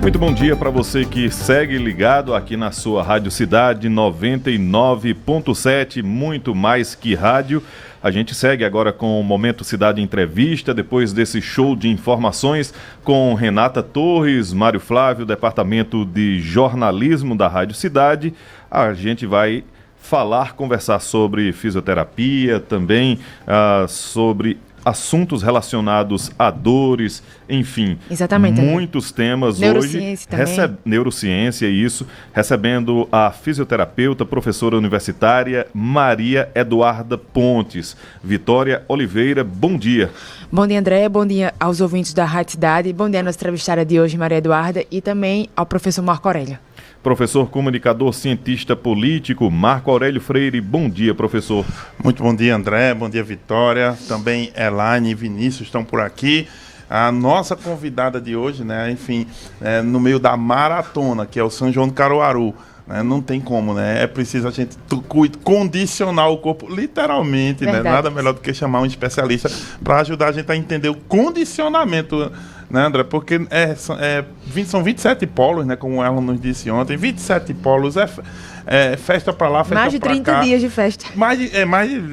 Muito bom dia para você que segue ligado aqui na sua Rádio Cidade 99.7, muito mais que rádio. A gente segue agora com o Momento Cidade Entrevista, depois desse show de informações com Renata Torres, Mário Flávio, Departamento de Jornalismo da Rádio Cidade. A gente vai conversar sobre fisioterapia, também sobre assuntos relacionados a dores, enfim. Exatamente. Muitos temas neurociência hoje. Também. Neurociência, isso. Recebendo a fisioterapeuta, professora universitária Maria Eduarda Pontes. Vitória Oliveira, bom dia. Bom dia, André. Bom dia aos ouvintes da Rádio Cidade. Bom dia à nossa entrevistada de hoje, Maria Eduarda, e também ao professor Marco Aurélio. Professor, comunicador, cientista político, Marco Aurélio Freire. Bom dia, professor. Muito bom dia, André. Bom dia, Vitória. Também Elaine e Vinícius estão por aqui. A nossa convidada de hoje, né, enfim, no meio da maratona, que é o São João do Caruaru. Não tem como, né? É preciso a gente condicionar o corpo, literalmente, né? Nada melhor do que chamar um especialista para ajudar a gente a entender o condicionamento, né, André? Porque são 27 polos, né? Como ela nos disse ontem, 27 polos festa para lá, festa para cá. Mais de 30 dias de festa.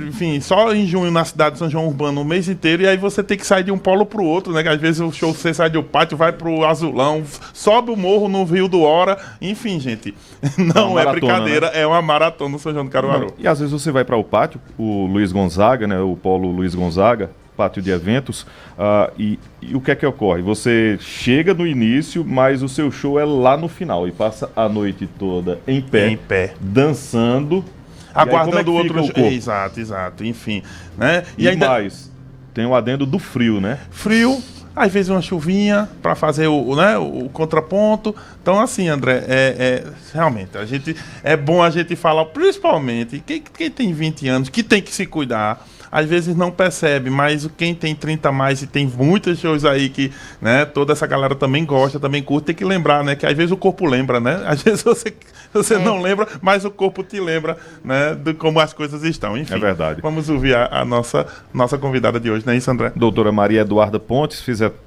Enfim, só em junho na cidade de São João Urbano o mês inteiro, e aí você tem que sair de um polo pro outro, né? Que às vezes o show você sai do pátio, vai pro Azulão, sobe o morro no Rio do Hora, enfim, gente, não é brincadeira, né? É uma maratona no São João do Caruaru. E às vezes você vai para o pátio, o Luiz Gonzaga, né? O polo Luiz Gonzaga, pátio de eventos, e o que é que ocorre? Você chega no início, mas o seu show é lá no final e passa a noite toda em pé. Dançando, aguardando outros. Exato, enfim, né? E ainda mais, tem o adendo do frio, né? Frio, às vezes uma chuvinha para fazer o contraponto. Então, assim, André, realmente, é bom a gente falar, principalmente, quem tem 20 anos, que tem que se cuidar, às vezes não percebe, mas quem tem 30 a mais e tem muitos shows aí que, né, toda essa galera também gosta, também curte, tem que lembrar, né, que às vezes o corpo lembra, né, às vezes você não lembra, mas o corpo te lembra, né, de como as coisas estão, enfim. É verdade. Vamos ouvir a nossa convidada de hoje, não é isso, André? Doutora Maria Eduarda Pontes,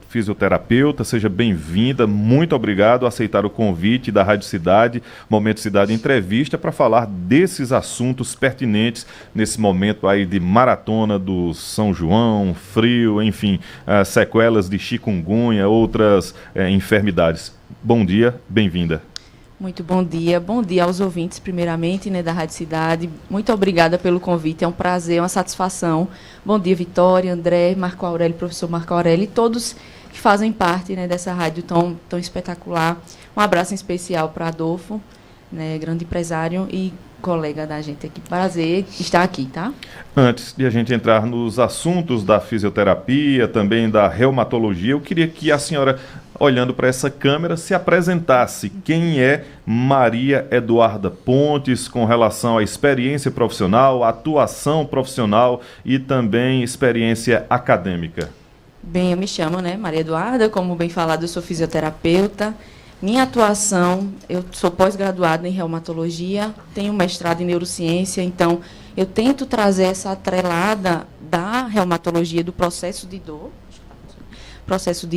fisioterapeuta, seja bem-vinda, muito obrigado por aceitar o convite da Rádio Cidade, Momento Cidade Entrevista, para falar desses assuntos pertinentes nesse momento aí de maratona do São João, frio, enfim, sequelas de chikungunya, outras enfermidades. Bom dia, bem-vinda. Muito bom dia aos ouvintes, primeiramente, né, da Rádio Cidade. Muito obrigada pelo convite, é um prazer, uma satisfação. Bom dia, Vitória, André, Marco Aurélio, professor Marco Aurélio e todos que fazem parte, né, dessa rádio tão espetacular. Um abraço em especial para Adolfo, né, grande empresário e colega da gente aqui. Prazer estar aqui, tá? Antes de a gente entrar nos assuntos da fisioterapia, também da reumatologia, eu queria que a senhora, olhando para essa câmera, se apresentasse. Quem é Maria Eduarda Pontes com relação à experiência profissional, atuação profissional e também experiência acadêmica? Bem, eu me chamo, né, Maria Eduarda, como bem falado, eu sou fisioterapeuta. Minha atuação, eu sou pós-graduada em reumatologia, tenho mestrado em neurociência, então eu tento trazer essa atrelada da reumatologia, do processo de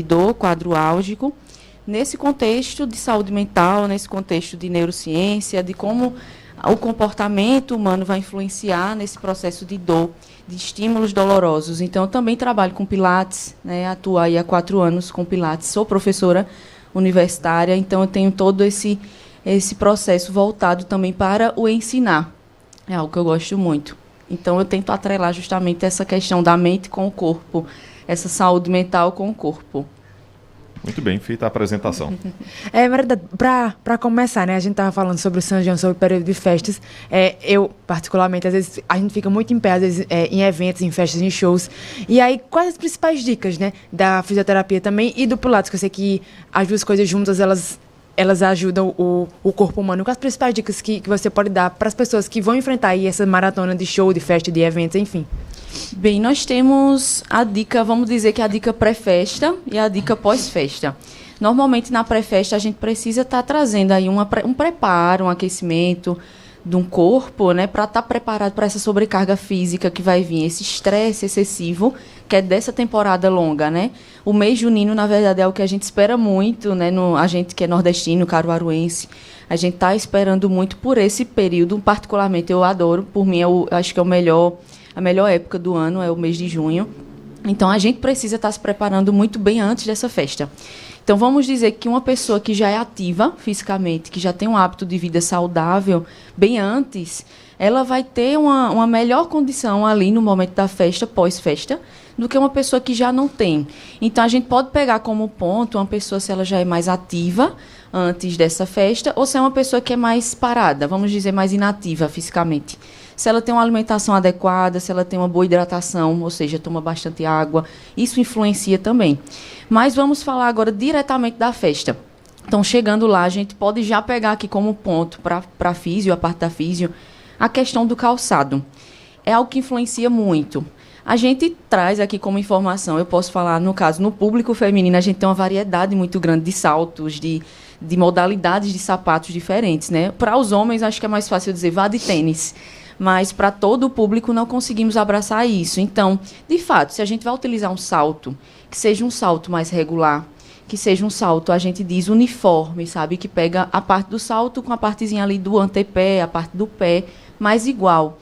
dor, quadro álgico, nesse contexto de saúde mental, nesse contexto de neurociência, de como o comportamento humano vai influenciar nesse processo de dor, de estímulos dolorosos. Então, eu também trabalho com Pilates, né, atuo aí há 4 anos com Pilates, sou professora universitária, então eu tenho todo esse processo voltado também para o ensinar. É algo que eu gosto muito. Então, eu tento atrelar justamente essa questão da mente com o corpo, essa saúde mental com o corpo. Muito bem, feita a apresentação. Para começar, né, a gente estava falando sobre o São João, sobre o período de festas. Eu, particularmente, às vezes, a gente fica muito em pé, às vezes, em eventos, em festas, em shows. E aí, quais as principais dicas, né, da fisioterapia também e do Pilates? Que eu sei que as duas coisas juntas, elas ajudam o corpo humano. Quais as principais dicas que você pode dar para as pessoas que vão enfrentar aí essa maratona de show, de festa, de eventos, enfim? Bem, nós temos a dica, vamos dizer que a dica pré-festa e a dica pós-festa. Normalmente, na pré-festa, a gente precisa estar trazendo aí um preparo, um aquecimento, de um corpo, né, para estar preparado para essa sobrecarga física que vai vir, esse estresse excessivo, que é dessa temporada longa, né? O mês junino, na verdade, é o que a gente espera muito, né? A gente que é nordestino, caruaruense, a gente está esperando muito por esse período, particularmente eu adoro, por mim eu acho que é a melhor época do ano, é o mês de junho. Então a gente precisa estar se preparando muito bem antes dessa festa. Então, vamos dizer que uma pessoa que já é ativa fisicamente, que já tem um hábito de vida saudável, bem antes, ela vai ter uma melhor condição ali no momento da festa, pós-festa, do que uma pessoa que já não tem. Então, a gente pode pegar como ponto uma pessoa se ela já é mais ativa antes dessa festa, ou se é uma pessoa que é mais parada, vamos dizer, mais inativa fisicamente. Se ela tem uma alimentação adequada, se ela tem uma boa hidratação, ou seja, toma bastante água, isso influencia também. Mas vamos falar agora diretamente da festa. Então, chegando lá, a gente pode já pegar aqui como ponto para a físio, a parte da físio, a questão do calçado. É algo que influencia muito. A gente traz aqui como informação, eu posso falar, no caso, no público feminino, a gente tem uma variedade muito grande de saltos, de modalidades de sapatos diferentes, né? Para os homens, acho que é mais fácil dizer, vá de tênis. Mas para todo o público não conseguimos abraçar isso. Então, de fato, se a gente vai utilizar um salto, que seja um salto mais regular, que seja um salto, a gente diz uniforme, sabe? Que pega a parte do salto com a partezinha ali do antepé, a parte do pé, mais igual.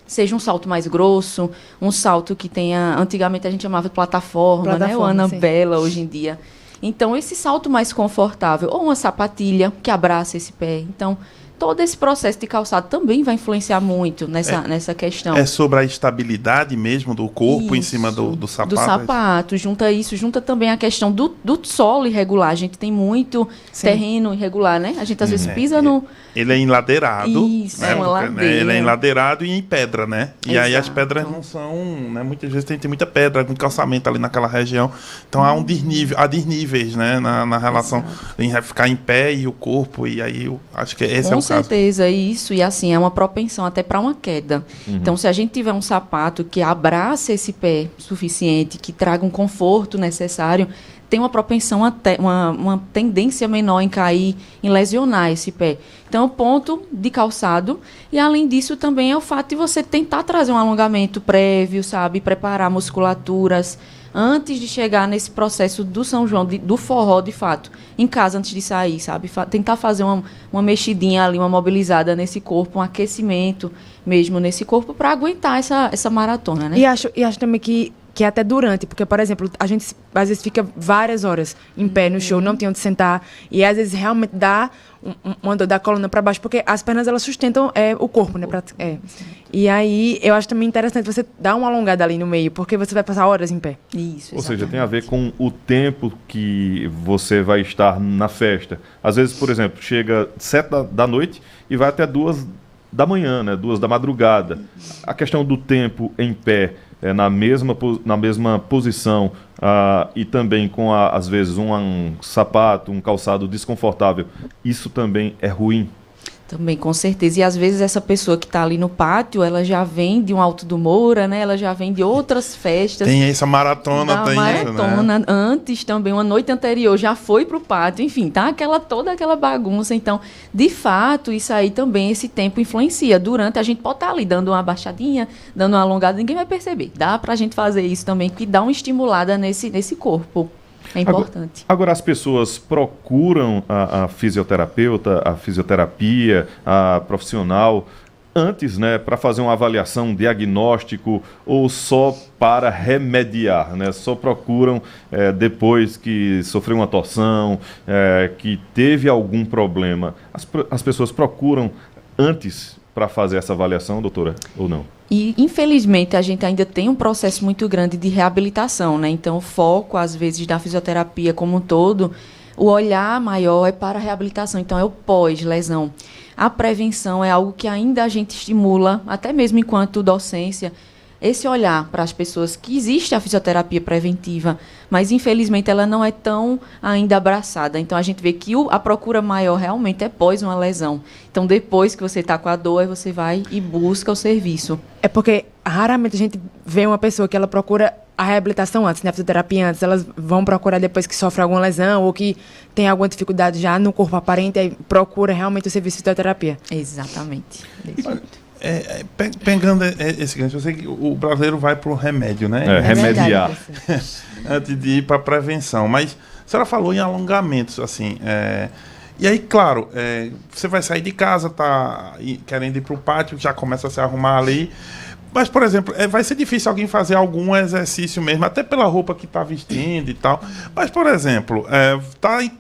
Seja um salto mais grosso, um salto que tenha... Antigamente a gente chamava de plataforma, né? O Anabela, hoje em dia. Então, esse salto mais confortável, ou uma sapatilha que abraça esse pé. Então, todo esse processo de calçado também vai influenciar muito nessa questão. É sobre a estabilidade mesmo do corpo em cima do sapato? Do sapato. Junta também a questão do solo irregular. A gente tem muito terreno irregular, né? A gente às vezes pisa no... Ele é enladeirado. Isso, né? uma ladeira. Ele é enladeirado e em pedra, né? E Exato. aí as pedras não são... Né? Muitas vezes tem muita pedra, muito calçamento ali naquela região. Então há desníveis, né? Na relação em ficar em pé e o corpo. E aí eu acho que esse é o caso. Com certeza, isso. E assim, é uma propensão até para uma queda. Então, se a gente tiver um sapato que abrace esse pé suficiente, que traga um conforto necessário, tem uma propensão, uma tendência menor em cair, em lesionar esse pé. Então, o ponto de calçado. E, além disso, também é o fato de você tentar trazer um alongamento prévio, sabe? Preparar musculaturas antes de chegar nesse processo do São João, do forró, de fato. Em casa, antes de sair, sabe? Tentar fazer uma mexidinha ali, uma mobilizada nesse corpo, um aquecimento mesmo nesse corpo para aguentar essa maratona, né? E acho também que até durante, porque, por exemplo, a gente às vezes fica várias horas em pé no show, não tem onde sentar, e às vezes realmente dá uma dor da coluna para baixo, porque as pernas elas sustentam o corpo, né? E aí eu acho também interessante você dar uma alongada ali no meio, porque você vai passar horas em pé. Isso, ou seja, tem a ver com o tempo que você vai estar na festa. Às vezes, por exemplo, chega 7 da noite e vai até 2 da manhã, né? 2 da madrugada. A questão do tempo em pé, na mesma posição, e também com, às vezes, um sapato, um calçado desconfortável, isso também é ruim? Também, com certeza. E, às vezes, essa pessoa que está ali no pátio, ela já vem de um Alto do Moura, né? Ela já vem de outras festas. Tem essa maratona, né? Antes também, uma noite anterior, já foi para o pátio. Enfim, tá toda aquela bagunça. Então, de fato, isso aí também, esse tempo influencia. Durante, a gente pode estar ali dando uma baixadinha, dando uma alongada, ninguém vai perceber. Dá para a gente fazer isso também, que dá uma estimulada nesse corpo. É importante. Agora as pessoas procuram a fisioterapeuta, a fisioterapia, a profissional antes, né, para fazer uma avaliação, um diagnóstico, ou só para remediar, né? Só procuram depois que sofreu uma torção, que teve algum problema. As pessoas procuram antes para fazer essa avaliação, doutora, ou não? E, infelizmente, a gente ainda tem um processo muito grande de reabilitação, né? Então, o foco, às vezes, da fisioterapia como um todo, o olhar maior é para a reabilitação. Então, é o pós-lesão. A prevenção é algo que ainda a gente estimula, até mesmo enquanto docência, esse olhar para as pessoas que existe a fisioterapia preventiva, mas, infelizmente, ela não é tão ainda abraçada. Então, a gente vê que a procura maior realmente é pós uma lesão. Então, depois que você está com a dor, aí você vai e busca o serviço. É porque raramente a gente vê uma pessoa que ela procura a reabilitação antes, né, a fisioterapia antes, elas vão procurar depois que sofre alguma lesão ou que tem alguma dificuldade já no corpo aparente, aí procura realmente o serviço de fisioterapia. Exatamente. Pegando esse gancho, eu sei que o brasileiro vai pro remédio, né? Remediar. Antes de ir para prevenção. Mas a senhora falou em alongamentos, assim. E aí, claro, você vai sair de casa, tá querendo ir pro pátio, já começa a se arrumar ali. Mas, por exemplo, vai ser difícil alguém fazer algum exercício mesmo, até pela roupa que está vestindo e tal. Mas, por exemplo,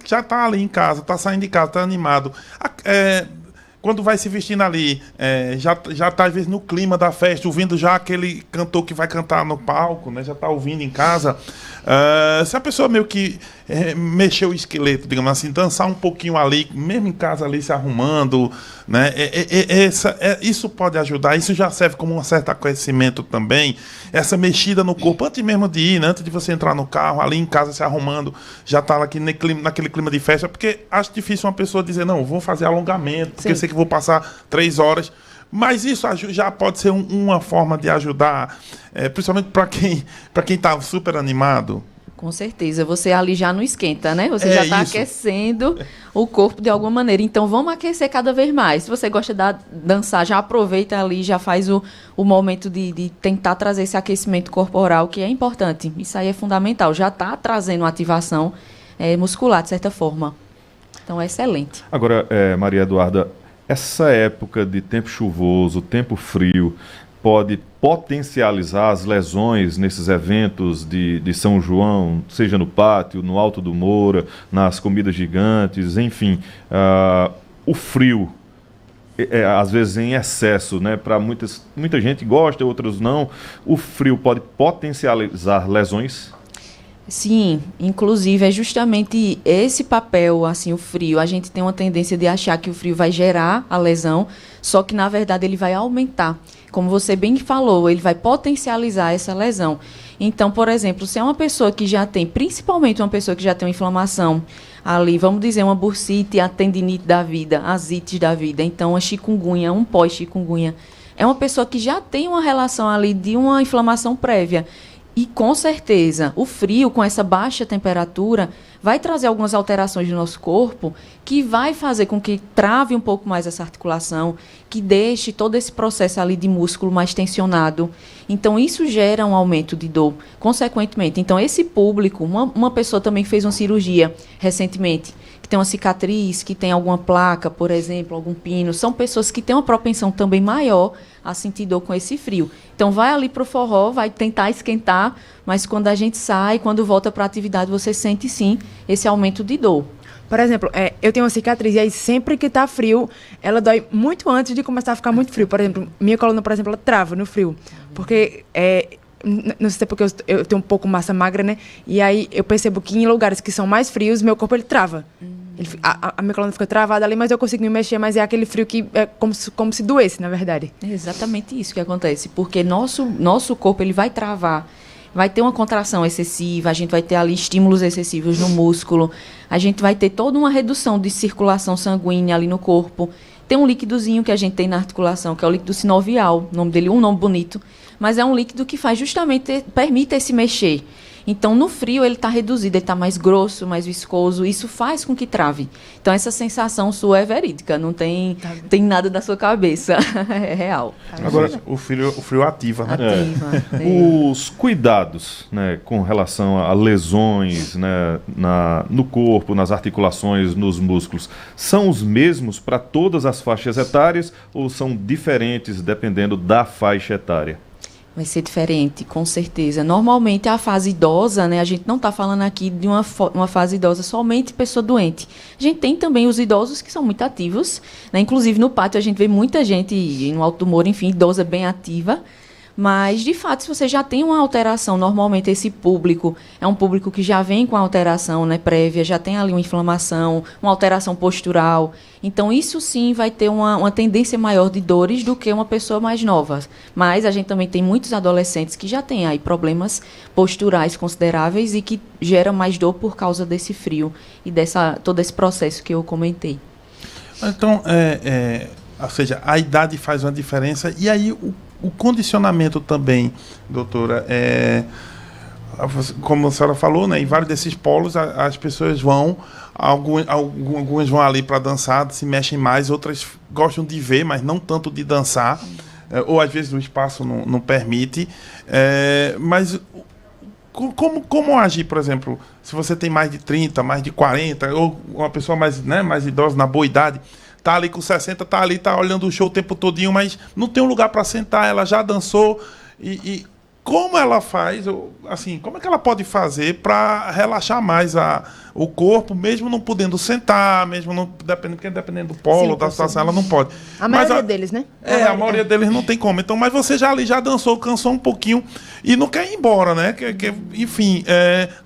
já está ali em casa, está saindo de casa, está animado. Quando vai se vestindo ali, já está, às vezes, no clima da festa, ouvindo já aquele cantor que vai cantar no palco, né? Já está ouvindo em casa. Se a pessoa meio que mexer o esqueleto, digamos assim, dançar um pouquinho ali, mesmo em casa ali se arrumando, né? Isso pode ajudar, isso já serve como um certo aquecimento também, essa mexida no corpo, antes mesmo de ir, né? Antes de você entrar no carro, ali em casa se arrumando, já está aqui naquele clima de festa, porque acho difícil uma pessoa dizer, não, vou fazer alongamento, porque eu sei que vou passar 3 horas. Mas isso já pode ser uma forma de ajudar, principalmente para quem está super animado. Com certeza, você ali já não esquenta, né? Você já está aquecendo o corpo de alguma maneira. Então, vamos aquecer cada vez mais. Se você gosta de dançar, já aproveita ali, já faz o momento de tentar trazer esse aquecimento corporal, que é importante. Isso aí é fundamental. Já está trazendo uma ativação muscular, de certa forma. Então, é excelente. Agora, Maria Eduarda, essa época de tempo chuvoso, tempo frio, pode potencializar as lesões nesses eventos de São João, seja no pátio, no Alto do Moura, nas comidas gigantes, enfim. O frio, às vezes em excesso, né? Para muita gente gosta, outros não. O frio pode potencializar lesões? Sim, inclusive é justamente esse papel, assim, o frio. A gente tem uma tendência de achar que o frio vai gerar a lesão, só que na verdade ele vai aumentar. Como você bem falou, ele vai potencializar essa lesão. Então, por exemplo, se é uma pessoa que já tem, principalmente uma pessoa que já tem uma inflamação ali, vamos dizer, uma bursite, a tendinite da vida, asites da vida, então a chikungunya, um pós-chikungunya, é uma pessoa que já tem uma relação ali de uma inflamação prévia. E, com certeza, o frio, com essa baixa temperatura, vai trazer algumas alterações no nosso corpo que vai fazer com que trave um pouco mais essa articulação, que deixe todo esse processo ali de músculo mais tensionado. Então, isso gera um aumento de dor, consequentemente. Então, esse público, uma pessoa também fez uma cirurgia recentemente, que tem uma cicatriz, que tem alguma placa, por exemplo, algum pino, são pessoas que têm uma propensão também maior a sentir dor com esse frio. Então, vai ali para o forró, vai tentar esquentar, mas quando a gente sai, quando volta para a atividade, você sente, sim, esse aumento de dor. Por exemplo, eu tenho uma cicatriz e aí sempre que está frio, ela dói muito antes de começar a ficar muito frio. Por exemplo, minha coluna, por exemplo, ela trava no frio. Porque, não sei porque eu tenho um pouco massa magra, né? E aí eu percebo que em lugares que são mais frios, meu corpo ele trava. A minha coluna fica travada ali, mas eu consigo me mexer, mas é aquele frio que é como se doesse, na verdade. É exatamente isso que acontece, porque nosso corpo ele vai travar, vai ter uma contração excessiva, a gente vai ter ali estímulos excessivos no músculo, a gente vai ter toda uma redução de circulação sanguínea ali no corpo. Tem um líquidozinho que a gente tem na articulação, que é o líquido sinovial, o nome dele, um nome bonito, mas é um líquido que faz justamente, permite esse mexer. Então, no frio, ele está reduzido, ele está mais grosso, mais viscoso. Isso faz com que trave. Então, essa sensação sua é verídica, não tem nada da sua cabeça. É real. Agora, o frio ativa, né? Ativa. Os cuidados, né, com relação a lesões, né, no corpo, nas articulações, nos músculos, são os mesmos para todas as faixas etárias ou são diferentes dependendo da faixa etária? Vai ser diferente, com certeza. Normalmente, a fase idosa, né, a gente não está falando aqui de uma fase idosa somente pessoa doente. A gente tem também os idosos que são muito ativos, né? Inclusive, no pátio, a gente vê muita gente, no Alto do Moura, enfim, idosa bem ativa. Mas, de fato, se você já tem uma alteração, normalmente esse público é um público que já vem com a alteração, né, prévia, já tem ali uma inflamação, uma alteração postural. Então, isso sim vai ter uma tendência maior de dores do que uma pessoa mais nova. Mas a gente também tem muitos adolescentes que já têm aí problemas posturais consideráveis e que geram mais dor por causa desse frio e todo esse processo que eu comentei. Então, ou seja, a idade faz uma diferença. E aí, o condicionamento também, doutora, como a senhora falou, né, em vários desses polos as pessoas vão, algumas vão ali para dançar, se mexem mais, outras gostam de ver, mas não tanto de dançar, ou às vezes o espaço não permite, mas como agir, por exemplo, se você tem mais de 30, mais de 40, ou uma pessoa mais, né, mais idosa, na boa idade, tá ali com 60, tá olhando o show o tempo todinho, mas não tem um lugar para sentar, ela já dançou, e como ela faz, assim, como é que ela pode fazer para relaxar mais o corpo, mesmo não podendo sentar, mesmo não dependendo do polo, da situação, ela não pode. A maioria deles, né? A maioria deles não tem como. Então, mas você já dançou, cansou um pouquinho e não quer ir embora, né? Enfim,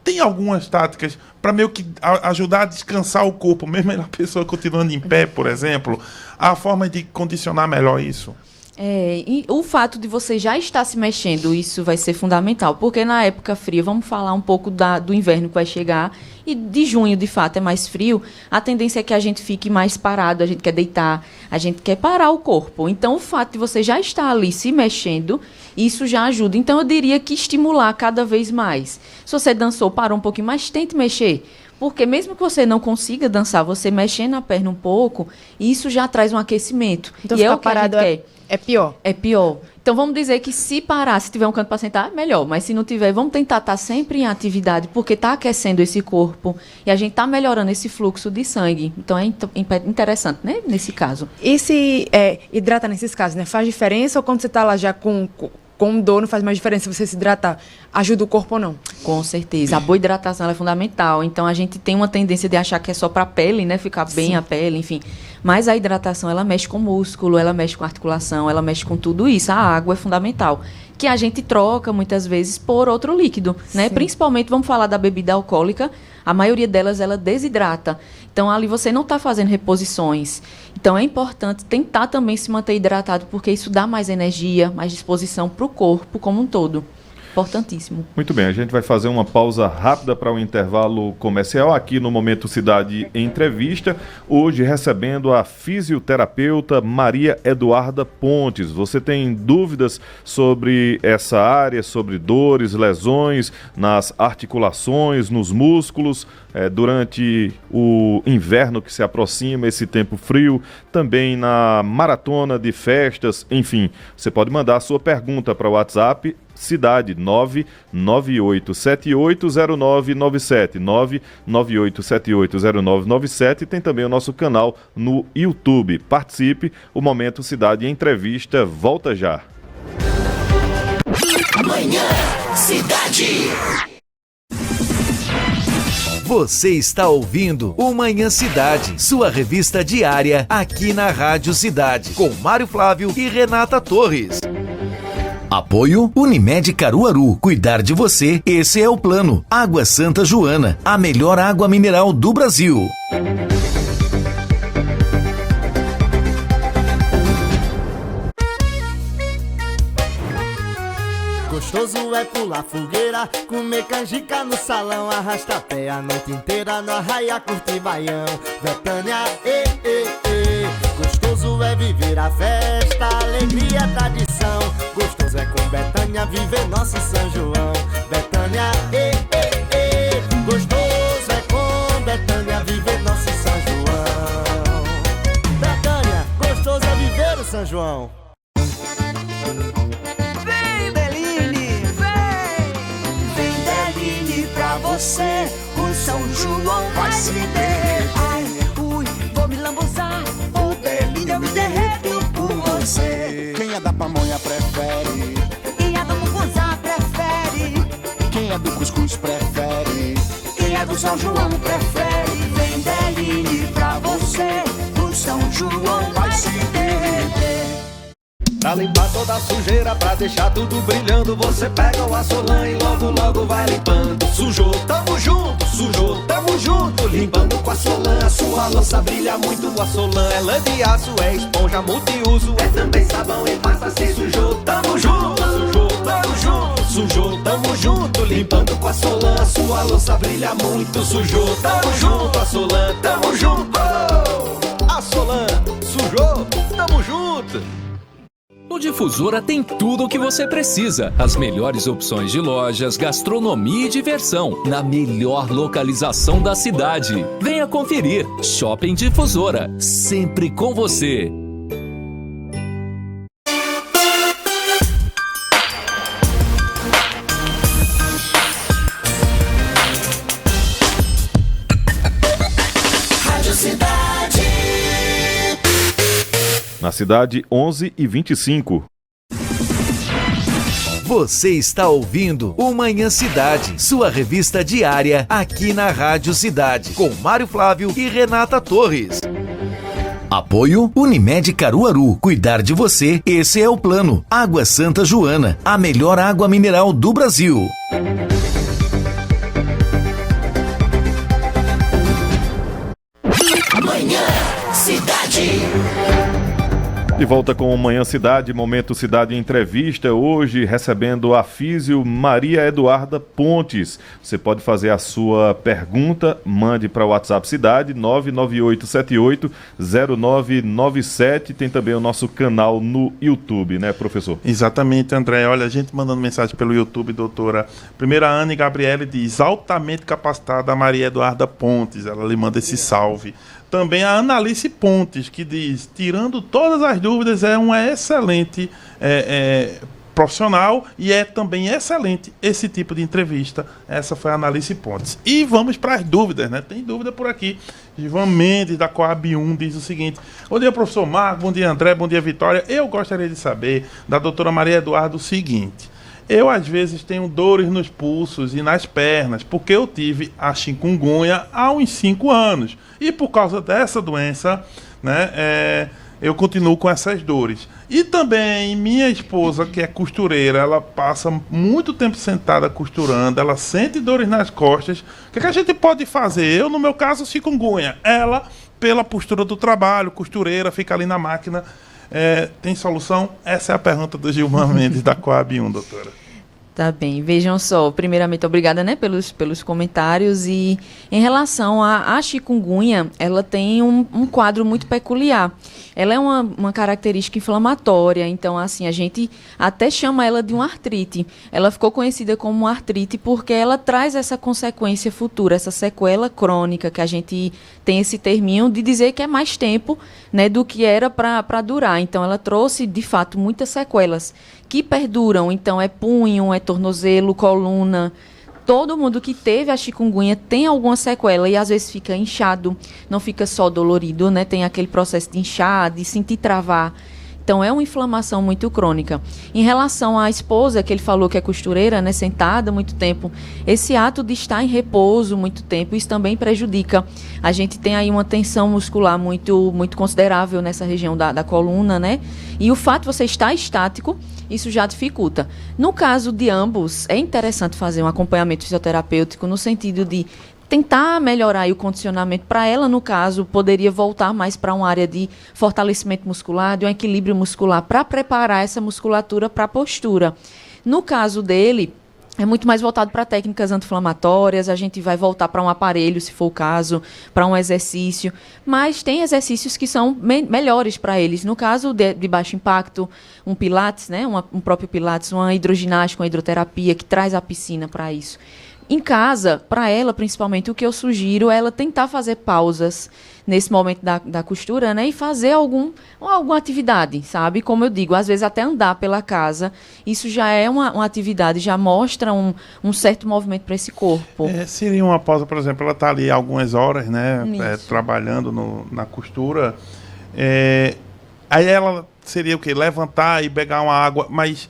tem algumas táticas para meio que ajudar a descansar o corpo, mesmo a pessoa continuando em pé, por exemplo, a forma de condicionar melhor isso. E o fato de você já estar se mexendo, isso vai ser fundamental, porque na época fria, vamos falar um pouco do inverno que vai chegar, e de junho, de fato, é mais frio, a tendência é que a gente fique mais parado, a gente quer deitar, a gente quer parar o corpo. Então, o fato de você já estar ali se mexendo, isso já ajuda. Então, eu diria que estimular cada vez mais. Se você dançou, parou um pouquinho mais, tente mexer. Porque mesmo que você não consiga dançar, você mexendo a perna um pouco, isso já traz um aquecimento. Então, e ficar parado é pior. É pior. Então, vamos dizer que se parar, se tiver um canto para sentar, melhor. Mas se não tiver, vamos tentar estar sempre em atividade, porque está aquecendo esse corpo e a gente está melhorando esse fluxo de sangue. Então, é interessante, né? Nesse caso. E se hidratar nesses casos, né? Faz diferença ou quando você está lá já com dor, não faz mais diferença se você se hidratar? Ajuda o corpo ou não? Com certeza. A boa hidratação é fundamental. Então, a gente tem uma tendência de achar que é só para a pele, né? Ficar bem Sim. a pele, enfim. Mas a hidratação, ela mexe com o músculo, ela mexe com a articulação, ela mexe com tudo isso. A água é fundamental. Que a gente troca, muitas vezes, por outro líquido, né? Principalmente, vamos falar da bebida alcoólica, a maioria delas, ela desidrata. Então, ali você não está fazendo reposições. Então, é importante tentar também se manter hidratado, porque isso dá mais energia, mais disposição para o corpo como um todo. Importantíssimo. Muito bem, a gente vai fazer uma pausa rápida para o intervalo comercial aqui no Momento Cidade Entrevista. Hoje recebendo a fisioterapeuta Maria Eduarda Pontes. Você tem dúvidas sobre essa área, sobre dores, lesões nas articulações, nos músculos, durante o inverno que se aproxima, esse tempo frio, também na maratona de festas, enfim, você pode mandar a sua pergunta para o WhatsApp Cidade 998780997 998780997. Tem também o nosso canal no YouTube. Participe, o Momento Cidade Entrevista volta já. Manhã Cidade. Você está ouvindo o Manhã Cidade, sua revista diária aqui na Rádio Cidade, com Mário Flávio e Renata Torres. Apoio Unimed Caruaru. Cuidar de você, esse é o plano. Água Santa Joana, a melhor água mineral do Brasil. Gostoso é pular fogueira, comer canjica no salão, arrasta pé a noite inteira no arraia, curtir baião. Betânia, gostoso é viver a festa, alegria é tradição. Gostoso é com Betânia viver nosso São João. Betânia, gostoso é com Betânia viver nosso São João. Betânia, gostoso é viver o São João. Você, o São João vai se derreter. Ai, ui, vou me lambuzar. O Belinho eu me derreto por você. Quem é da pamonha prefere? Quem é do munguzá prefere? Quem é do cuscuz prefere? Quem é do São João prefere? Vem Belinho pra você, o São João vai se derreter. Pra limpar toda a sujeira, pra deixar tudo brilhando, você pega o Assolan e logo, logo vai limpando. Sujou, tamo junto, sujou, tamo junto. Limpando com a Assolan, a sua louça brilha muito. O Assolan é lã de aço, é esponja multiuso, é também sabão e pasta. Se sujou, tamo junto, sujou, tamo junto. Sujou, tamo junto. Limpando com a Assolan, a sua louça brilha muito. Sujou, tamo junto, Assolan, tamo junto. Assolan, sujou, tamo junto. O Difusora tem tudo o que você precisa. As melhores opções de lojas, gastronomia e diversão, na melhor localização da cidade. Venha conferir. Shopping Difusora, sempre com você. Na cidade, 11h25. Você está ouvindo o Manhã Cidade, sua revista diária aqui na Rádio Cidade, com Mário Flávio e Renata Torres. Apoio Unimed Caruaru. Cuidar de você, esse é o plano. Água Santa Joana, a melhor água mineral do Brasil. Manhã Cidade. De volta com o Manhã Cidade, Momento Cidade Entrevista, hoje recebendo a físio Maria Eduarda Pontes. Você pode fazer a sua pergunta, mande para o WhatsApp Cidade, 998780997, tem também o nosso canal no YouTube, né, professor? Exatamente, André. Olha, a gente mandando mensagem pelo YouTube, doutora. Primeira, a Anne Gabriele diz, altamente capacitada a Maria Eduarda Pontes, ela lhe manda esse salve. Também a Analice Pontes, que diz, tirando todas as dúvidas, é uma excelente profissional e é também excelente esse tipo de entrevista. Essa foi a Analice Pontes. E vamos para as dúvidas, né? Tem dúvida por aqui. Ivan Mendes, da Coab 1, diz o seguinte: bom dia, professor Marco, bom dia, André, bom dia, Vitória. Eu gostaria de saber da doutora Maria Eduarda o seguinte: eu, às vezes, tenho dores nos pulsos e nas pernas, porque eu tive a chikungunya há uns 5 anos. E por causa dessa doença, né, eu continuo com essas dores. E também minha esposa, que é costureira, ela passa muito tempo sentada costurando, ela sente dores nas costas. O que a gente pode fazer? Eu, no meu caso, chikungunya. Ela, pela postura do trabalho, costureira, fica ali na máquina. Tem solução? Essa é a pergunta do Gilmar Mendes, da Coab 1, doutora. Tá bem, vejam só, primeiramente obrigada, né, pelos comentários. E em relação à chikungunya, ela tem um quadro muito peculiar. Ela é uma característica inflamatória, então assim, a gente até chama ela de uma artrite. Ela ficou conhecida como uma artrite porque ela traz essa consequência futura, essa sequela crônica, que a gente tem esse terminho de dizer que é mais tempo, né, do que era para durar. Então ela trouxe, de fato, muitas sequelas que perduram. Então é punho, é tornozelo, coluna. Todo mundo que teve a chikungunya tem alguma sequela e às vezes fica inchado, não fica só dolorido, né? Tem aquele processo de inchar, de sentir travar. Então é uma inflamação muito crônica. Em relação à esposa, que ele falou que é costureira, né, sentada muito tempo, esse ato de estar em repouso muito tempo, isso também prejudica. A gente tem aí uma tensão muscular muito, muito considerável nessa região da coluna, né? E o fato de você estar estático, isso já dificulta. No caso de ambos, é interessante fazer um acompanhamento fisioterapêutico no sentido de tentar melhorar aí o condicionamento. Para ela, no caso, poderia voltar mais para uma área de fortalecimento muscular, de um equilíbrio muscular, para preparar essa musculatura para a postura. No caso dele, é muito mais voltado para técnicas anti-inflamatórias, a gente vai voltar para um aparelho, se for o caso, para um exercício, mas tem exercícios que são melhores para eles. No caso de baixo impacto, um pilates, né, um próprio pilates, uma hidroginástica, uma hidroterapia, que traz a piscina para isso. Em casa, para ela, principalmente, o que eu sugiro é ela tentar fazer pausas nesse momento da costura, né? E fazer alguma atividade, sabe? Como eu digo, às vezes até andar pela casa. Isso já é uma atividade, já mostra um certo movimento para esse corpo. Seria uma pausa, por exemplo, ela está ali algumas horas, né? Trabalhando na costura. Aí ela seria o quê? Levantar e pegar uma água, mas...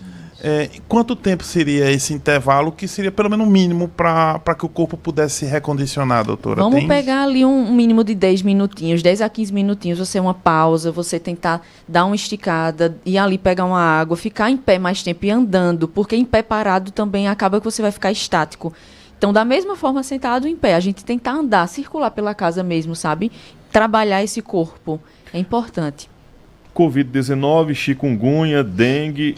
quanto tempo seria esse intervalo, que seria pelo menos um mínimo para que o corpo pudesse se recondicionar, doutora? Vamos pegar ali um mínimo de 10 minutinhos, 10 a 15 minutinhos, você uma pausa, você tentar dar uma esticada, ir ali pegar uma água, ficar em pé mais tempo e andando, porque em pé parado também acaba que você vai ficar estático. Então, da mesma forma, sentado em pé, a gente tentar andar, circular pela casa mesmo, sabe? Trabalhar esse corpo, é importante. Covid-19, chikungunya, dengue,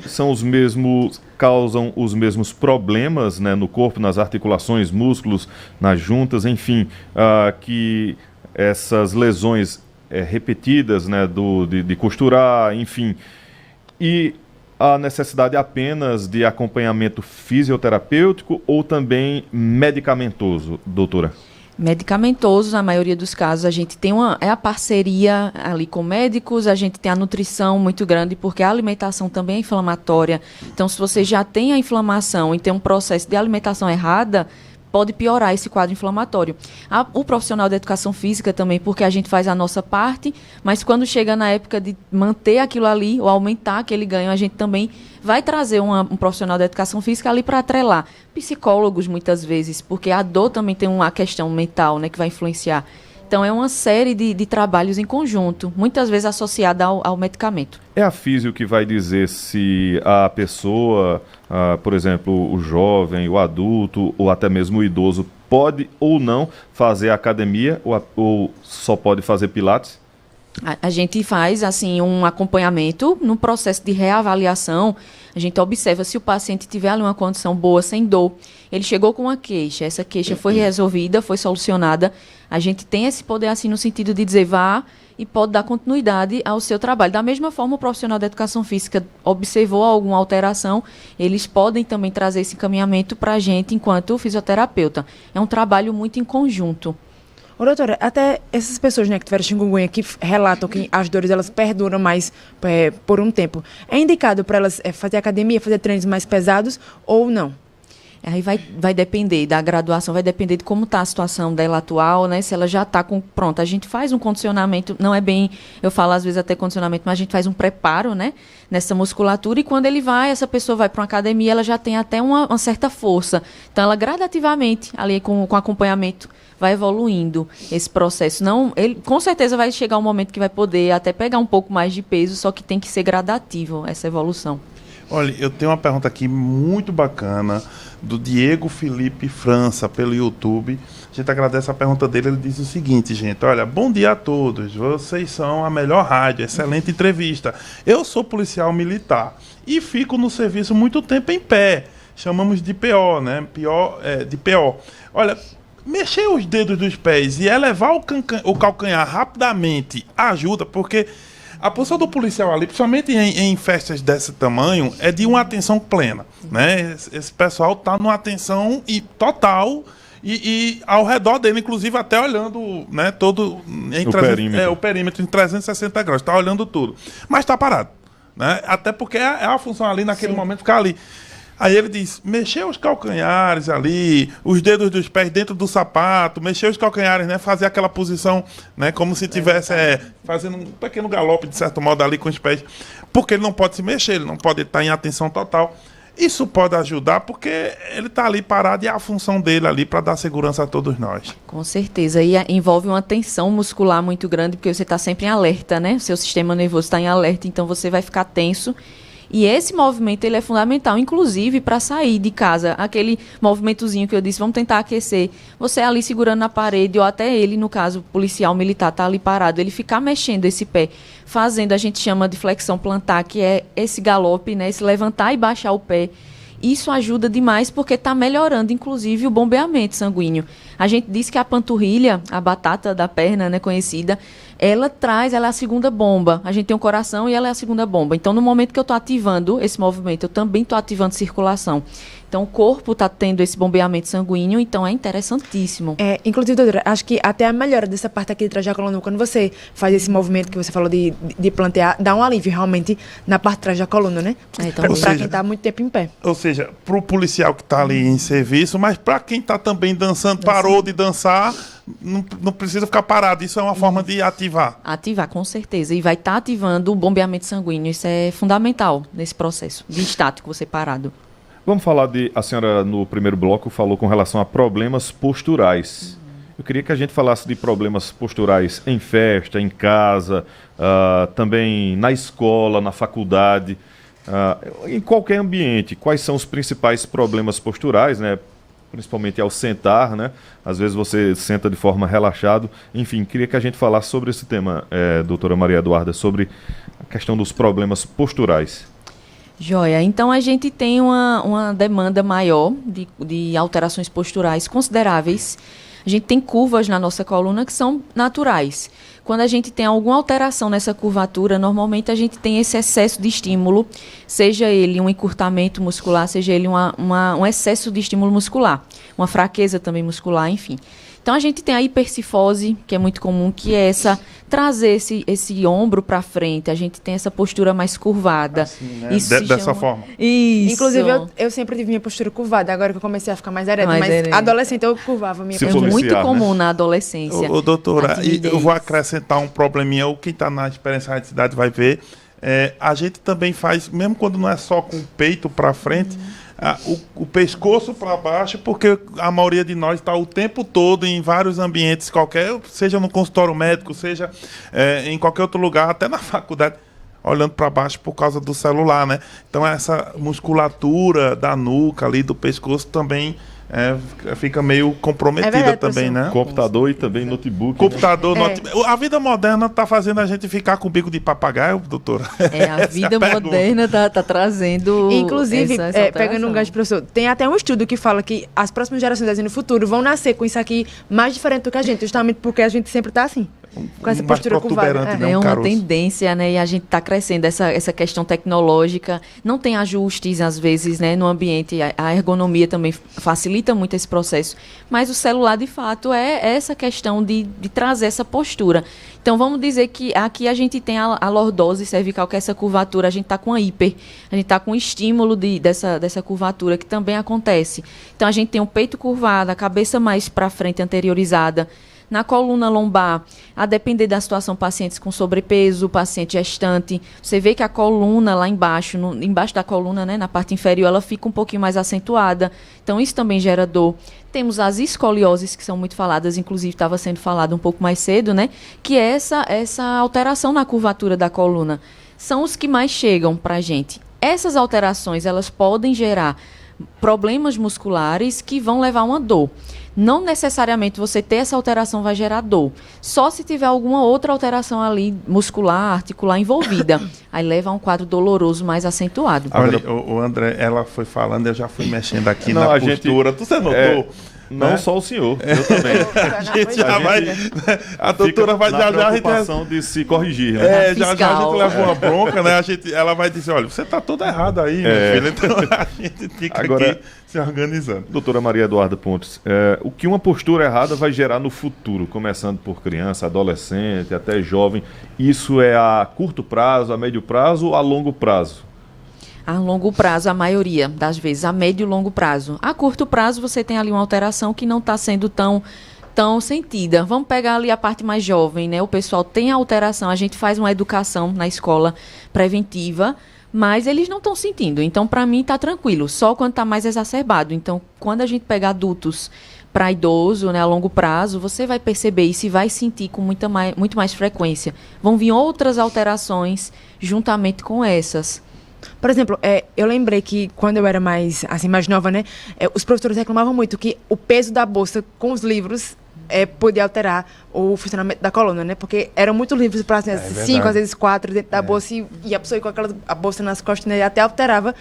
causam os mesmos problemas, né, no corpo, nas articulações, músculos, nas juntas, enfim, que essas lesões repetidas, né, de costurar, enfim. E a necessidade apenas de acompanhamento fisioterapêutico ou também medicamentoso, doutora? Medicamentoso, na maioria dos casos, a gente tem a parceria ali com médicos, a gente tem a nutrição muito grande, porque a alimentação também é inflamatória. Então, se você já tem a inflamação e tem um processo de alimentação errada, pode piorar esse quadro inflamatório. O profissional da educação física também, porque a gente faz a nossa parte, mas quando chega na época de manter aquilo ali, ou aumentar aquele ganho, a gente também vai trazer um profissional da educação física ali para atrelar. Psicólogos, muitas vezes, porque a dor também tem uma questão mental, né, que vai influenciar. Então, é uma série de trabalhos em conjunto, muitas vezes associada ao medicamento. É a físio que vai dizer se a pessoa, por exemplo, o jovem, o adulto ou até mesmo o idoso, pode ou não fazer academia ou só pode fazer pilates? A gente faz assim um acompanhamento no processo de reavaliação. A gente observa se o paciente tiver ali uma condição boa, sem dor. Ele chegou com uma queixa, essa queixa foi resolvida, foi solucionada. A gente tem esse poder assim no sentido de dizer vá e pode dar continuidade ao seu trabalho. Da mesma forma, o profissional da educação física observou alguma alteração, eles podem também trazer esse encaminhamento para a gente enquanto fisioterapeuta. É um trabalho muito em conjunto. Ô, doutora, até essas pessoas, né, que tiveram chikungunya, que relatam que as dores elas perduram mais por um tempo, é indicado para elas fazer academia, fazer treinos mais pesados ou não? Aí vai depender da graduação, vai depender de como está a situação dela atual, né? Se ela já está pronto, a gente faz um condicionamento, não é bem, eu falo às vezes até condicionamento, mas a gente faz um preparo, né? Nessa musculatura, e quando essa pessoa vai para uma academia, ela já tem até uma certa força. Então, ela gradativamente, ali com acompanhamento, vai evoluindo esse processo. Não, ele com certeza vai chegar um momento que vai poder até pegar um pouco mais de peso, só que tem que ser gradativo essa evolução. Olha, eu tenho uma pergunta aqui muito bacana do Diego Felipe França pelo YouTube. A gente agradece a pergunta dele. Ele diz o seguinte, gente: olha, bom dia a todos, vocês são a melhor rádio, excelente entrevista. Eu sou policial militar e fico no serviço muito tempo em pé, chamamos de PO, né? De PO. Olha, mexer os dedos dos pés e elevar o calcanhar rapidamente ajuda, porque a posição do policial ali, principalmente em festas desse tamanho, é de uma atenção plena, né? Esse pessoal está numa atenção total e ao redor dele, inclusive até olhando, né, todo o perímetro em 360 graus, está olhando tudo, mas está parado, né? Até porque é a função ali naquele momento ficar ali. Aí ele diz, mexer os calcanhares ali, os dedos dos pés dentro do sapato, mexer os calcanhares, né? Fazer aquela posição, né? Como se estivesse fazendo um pequeno galope, de certo modo, ali com os pés. Porque ele não pode se mexer, ele não pode estar em atenção total. Isso pode ajudar porque ele está ali parado e é a função dele ali para dar segurança a todos nós. Com certeza. E envolve uma tensão muscular muito grande, porque você está sempre em alerta, né? O seu sistema nervoso está em alerta, então você vai ficar tenso. E esse movimento ele é fundamental, inclusive para sair de casa. Aquele movimentozinho que eu disse, vamos tentar aquecer. Você ali segurando na parede, ou até ele, no caso, policial militar, está ali parado. Ele ficar mexendo esse pé, fazendo, a gente chama de flexão plantar, que é esse galope, né, esse levantar e baixar o pé. Isso ajuda demais porque está melhorando, inclusive, o bombeamento sanguíneo. A gente diz que a panturrilha, a batata da perna, né, conhecida, ela é a segunda bomba. A gente tem um coração e ela é a segunda bomba. Então, no momento que eu estou ativando esse movimento, eu também estou ativando circulação. Então, o corpo está tendo esse bombeamento sanguíneo, então é interessantíssimo. Inclusive, doutora, acho que até a melhora dessa parte aqui de trás da coluna, quando você faz esse movimento que você falou de plantear, dá um alívio realmente na parte de trás da coluna, né? Para quem está muito tempo em pé. Ou seja, para o policial que está ali em serviço, mas para quem está também dançando, parou de dançar, não precisa ficar parado. Isso é uma forma de ativar. Ativar, com certeza. E vai estar ativando o bombeamento sanguíneo. Isso é fundamental nesse processo de estático, você parado. Vamos falar a senhora no primeiro bloco falou com relação a problemas posturais. Eu queria que a gente falasse de problemas posturais em festa, em casa, também na escola, na faculdade, em qualquer ambiente. Quais são os principais problemas posturais, né? Principalmente ao sentar, né? Às vezes você senta de forma relaxada. Enfim, queria que a gente falasse sobre esse tema, doutora Maria Eduarda, sobre a questão dos problemas posturais. Joia, então a gente tem uma demanda maior de alterações posturais consideráveis. A gente tem curvas na nossa coluna que são naturais. Quando a gente tem alguma alteração nessa curvatura, normalmente a gente tem esse excesso de estímulo, seja ele um encurtamento muscular, seja ele um excesso de estímulo muscular, uma fraqueza também muscular, enfim. Então a gente tem a hipercifose, que é muito comum, que é trazer esse ombro para frente, a gente tem essa postura mais curvada. Assim, né? Isso Dessa forma. Isso. Inclusive, eu sempre tive minha postura curvada, agora que eu comecei a ficar mais ereta, mas adolescente eu curvava minha postura. É muito comum na adolescência. Doutora, e eu vou acrescentar um probleminha, quem está na experiência de cidade vai ver, a gente também faz, mesmo quando não é só com o peito para frente, o pescoço para baixo, porque a maioria de nós está o tempo todo em vários ambientes, seja no consultório médico, seja em qualquer outro lugar, até na faculdade, olhando para baixo por causa do celular, né? Então essa musculatura da nuca ali, do pescoço também fica meio comprometida verdade, também, né? Computador e também notebook. Computador, a vida moderna está fazendo a gente ficar com o bico de papagaio, doutora? A vida moderna tá trazendo. Inclusive, pegando um gancho, professor, tem até um estudo que fala que as próximas gerações no futuro vão nascer com isso aqui mais diferente do que a gente, justamente porque a gente sempre está assim. Com essa postura curvada. É uma tendência, né? E a gente está crescendo essa questão tecnológica. Não tem ajustes, às vezes, né, no ambiente. A ergonomia também facilita muito esse processo. Mas o celular, de fato, é essa questão de trazer essa postura. Então, vamos dizer que aqui a gente tem a lordose cervical, que é essa curvatura. A gente está com a hiper. A gente está com o estímulo dessa curvatura, que também acontece. Então, a gente tem o peito curvado, a cabeça mais para frente, anteriorizada. Na coluna lombar, a depender da situação, pacientes com sobrepeso, paciente gestante, você vê que a coluna lá embaixo, embaixo da coluna, né, na parte inferior, ela fica um pouquinho mais acentuada. Então, isso também gera dor. Temos as escolioses, que são muito faladas, inclusive estava sendo falado um pouco mais cedo, né, que é essa alteração na curvatura da coluna. São os que mais chegam para a gente. Essas alterações, elas podem gerar problemas musculares que vão levar a uma dor. Não necessariamente você ter essa alteração vai gerar dor. Só se tiver alguma outra alteração ali, muscular, articular envolvida. Aí leva a um quadro doloroso mais acentuado. Olha, o André, ela foi falando, eu já fui mexendo aqui na postura. Você notou? Não só o senhor, eu também. A doutora vai já a preocupação de se corrigir, né? Já a gente leva uma bronca, né? Ela vai dizer, olha, você está todo errado aí, meu filho. Então a gente fica aqui se organizando. Doutora Maria Eduarda Pontes, o que uma postura errada vai gerar no futuro, começando por criança, adolescente, até jovem, isso é a curto prazo, a médio prazo ou a longo prazo? A longo prazo, a maioria das vezes, a médio e longo prazo. A curto prazo, você tem ali uma alteração que não está sendo tão sentida. Vamos pegar ali a parte mais jovem, né? O pessoal tem a alteração, a gente faz uma educação na escola preventiva, mas eles não estão sentindo. Então, para mim, está tranquilo, só quando está mais exacerbado. Então, quando a gente pega adultos para idoso, né, a longo prazo, você vai perceber isso e vai sentir com muito mais frequência. Vão vir outras alterações juntamente com essas. Por exemplo, eu lembrei que quando eu era mais nova, né, os professores reclamavam muito que o peso da bolsa com os livros podia alterar o funcionamento da coluna, né? Porque eram muitos livros para 5, às vezes 4 dentro da bolsa e a pessoa ia com a bolsa nas costas, né, e até alterava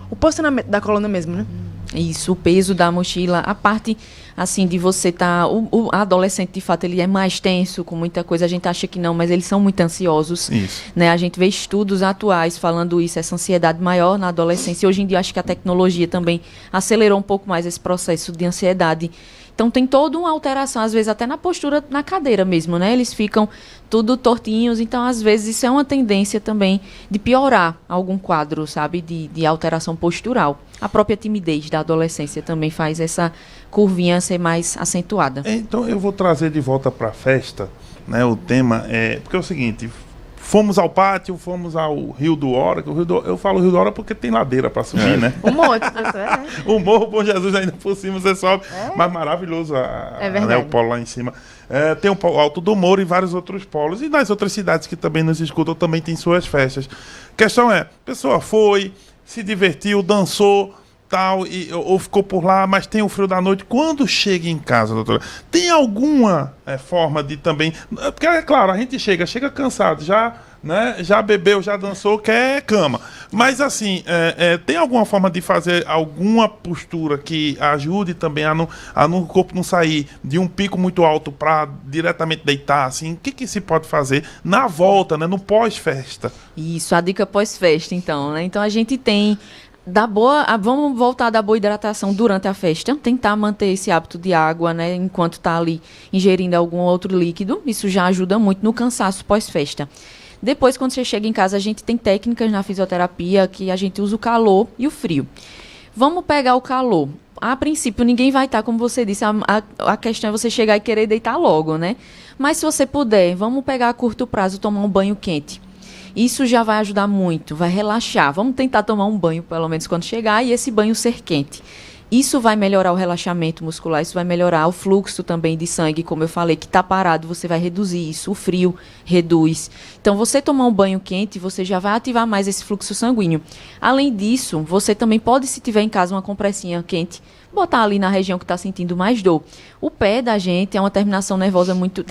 o posicionamento da coluna mesmo, né? Isso, o peso da mochila, a parte, assim, de você estar... O adolescente, de fato, ele é mais tenso com muita coisa. A gente acha que não, mas eles são muito ansiosos. Isso. Né? A gente vê estudos atuais falando isso, essa ansiedade maior na adolescência. Hoje em dia, acho que a tecnologia também acelerou um pouco mais esse processo de ansiedade. Então, tem toda uma alteração, às vezes até na postura, na cadeira mesmo, né? Eles ficam tudo tortinhos. Então, às vezes, isso é uma tendência também de piorar algum quadro, sabe? De alteração postural. A própria timidez da adolescência também faz essa curvinha ser mais acentuada. Então, eu vou trazer de volta para a festa, né? O tema porque é o seguinte... Fomos ao pátio, fomos ao Rio do Hora. Eu falo Rio do Hora porque tem ladeira para subir, né? Um monte, professor. O Morro Bom Jesus ainda por cima você sobe. Mas maravilhoso né, o polo lá em cima. Tem o Alto do Mouro e vários outros polos. E nas outras cidades que também nos escutam também tem suas festas. A questão a pessoa foi, se divertiu, dançou, tal, ou ficou por lá, mas tem o frio da noite. Quando chega em casa, doutora, tem alguma forma de também... Porque, é claro, a gente chega cansado, já né? Já bebeu, já dançou, quer cama. Mas assim, tem alguma forma de fazer alguma postura que ajude também a o corpo não sair de um pico muito alto para diretamente deitar, assim? O que se pode fazer na volta, né? No pós-festa? Isso, a dica pós-festa, então, né? Então a gente tem vamos voltar da boa hidratação durante a festa, tentar manter esse hábito de água, né, enquanto está ali ingerindo algum outro líquido. Isso já ajuda muito no cansaço pós-festa. Depois, quando você chega em casa, a gente tem técnicas na fisioterapia que a gente usa o calor e o frio. Vamos pegar o calor. A princípio, ninguém vai estar, como você disse, a questão é você chegar e querer deitar logo, né? Mas se você puder, vamos pegar a curto prazo, tomar um banho quente. Isso já vai ajudar muito, vai relaxar. Vamos tentar tomar um banho, pelo menos, quando chegar, e esse banho ser quente. Isso vai melhorar o relaxamento muscular, isso vai melhorar o fluxo também de sangue, como eu falei, que está parado, você vai reduzir isso, o frio reduz. Então, você tomar um banho quente, você já vai ativar mais esse fluxo sanguíneo. Além disso, você também pode, se tiver em casa uma compressinha quente, botar ali na região que está sentindo mais dor. O pé da gente tem uma terminação nervosa muito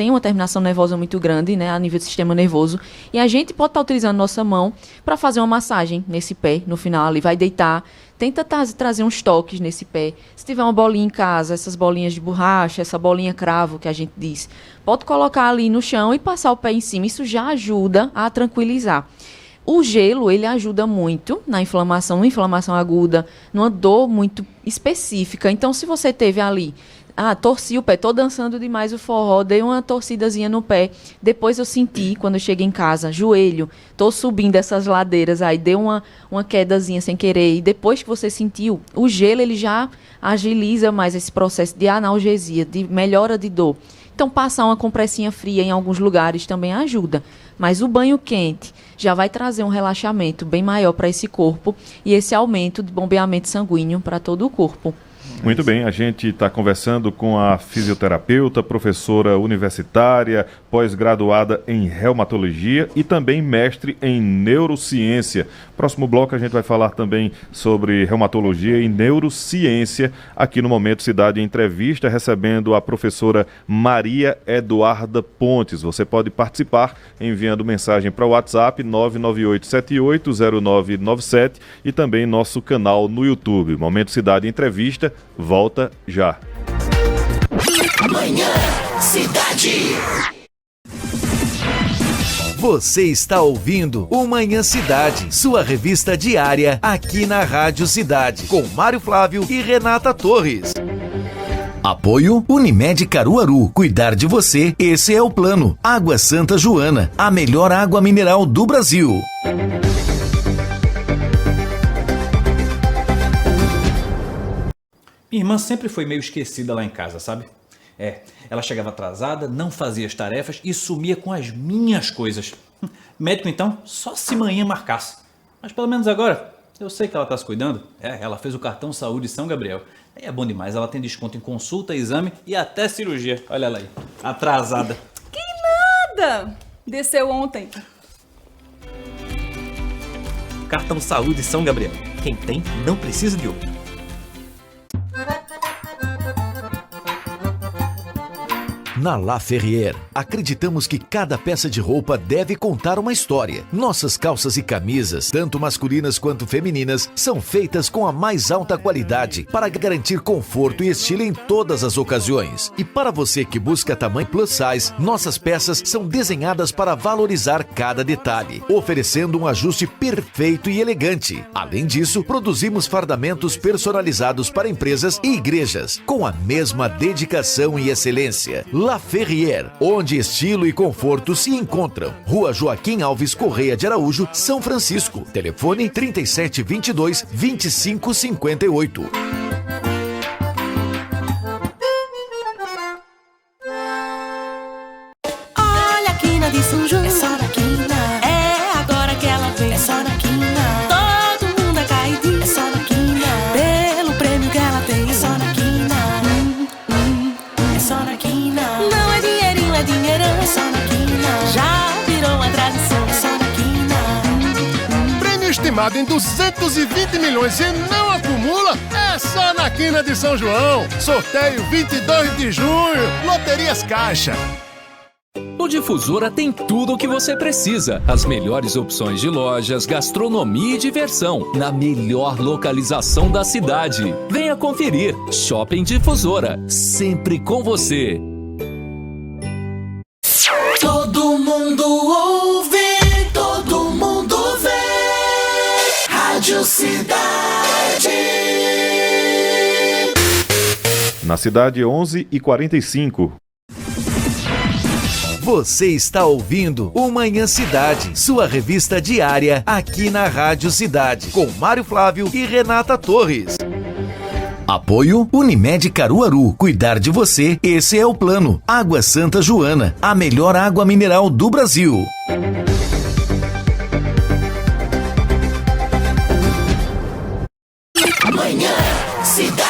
grande, né, a nível do sistema nervoso, e a gente pode estar utilizando nossa mão para fazer uma massagem nesse pé, no final ali, vai deitar, tenta trazer uns toques nesse pé. Se tiver uma bolinha em casa, essas bolinhas de borracha, essa bolinha cravo que a gente diz, pode colocar ali no chão e passar o pé em cima, isso já ajuda a tranquilizar. O gelo, ele ajuda muito na inflamação aguda, numa dor muito específica. Então, se você teve ali, torci o pé, tô dançando demais o forró, dei uma torcidazinha no pé, depois eu senti, quando eu cheguei em casa, joelho, tô subindo essas ladeiras, aí deu uma quedazinha sem querer, e depois que você sentiu, o gelo, ele já agiliza mais esse processo de analgesia, de melhora de dor. Então, passar uma compressinha fria em alguns lugares também ajuda. Mas o banho quente já vai trazer um relaxamento bem maior para esse corpo e esse aumento de bombeamento sanguíneo para todo o corpo. Muito bem, a gente está conversando com a fisioterapeuta, professora universitária, pós-graduada em reumatologia e também mestre em neurociência. Próximo bloco a gente vai falar também sobre reumatologia e neurociência aqui no Momento Cidade Entrevista, recebendo a professora Maria Eduarda Pontes. Você pode participar enviando mensagem para o WhatsApp 998780997 e também nosso canal no YouTube. Momento Cidade Entrevista, volta já. Manhã Cidade. Você está ouvindo o Manhã Cidade, sua revista diária aqui na Rádio Cidade, com Mário Flávio e Renata Torres. Apoio Unimed Caruaru. Cuidar de você, esse é o plano. Água Santa Joana, a melhor água mineral do Brasil. Minha irmã sempre foi meio esquecida lá em casa, sabe? Ela chegava atrasada, não fazia as tarefas e sumia com as minhas coisas. Médico, então, só se manhã marcasse. Mas pelo menos agora, eu sei que ela está se cuidando. Ela fez o cartão Saúde São Gabriel. Aí é bom demais, ela tem desconto em consulta, exame e até cirurgia. Olha ela aí, atrasada. Que nada! Desceu ontem. Cartão Saúde São Gabriel. Quem tem, não precisa de outro. Na La Ferrier, acreditamos que cada peça de roupa deve contar uma história. Nossas calças e camisas, tanto masculinas quanto femininas, são feitas com a mais alta qualidade para garantir conforto e estilo em todas as ocasiões. E para você que busca tamanho plus size, nossas peças são desenhadas para valorizar cada detalhe, oferecendo um ajuste perfeito e elegante. Além disso, produzimos fardamentos personalizados para empresas e igrejas, com a mesma dedicação e excelência. La Ferrier, onde estilo e conforto se encontram. Rua Joaquim Alves Correia de Araújo, São Francisco. Telefone 3722-2558. Olha a quina de São João, é só na quina. É agora que ela vem, é só na quina. Todo mundo é caidinho, é só na quina. Pelo prêmio que ela tem, é só na quina. É só na quina. Não é dinheirinho, é dinheirão, é só na quina. Já virou uma tradição, é só na quina. Prêmio estimado em 220 milhões e não acumula, é só na quina de São João. Sorteio 22 de junho, Loterias Caixa. O Difusora tem tudo o que você precisa. As melhores opções de lojas, gastronomia e diversão, na melhor localização da cidade. Venha conferir. Shopping Difusora, sempre com você. Todo mundo ouve, todo mundo vê. Rádio Cidade. Na cidade, 11h45. Você está ouvindo o Manhã Cidade, sua revista diária aqui na Rádio Cidade, com Mário Flávio e Renata Torres. Apoio Unimed Caruaru. Cuidar de você, esse é o plano. Água Santa Joana, a melhor água mineral do Brasil. Manhã Cidade.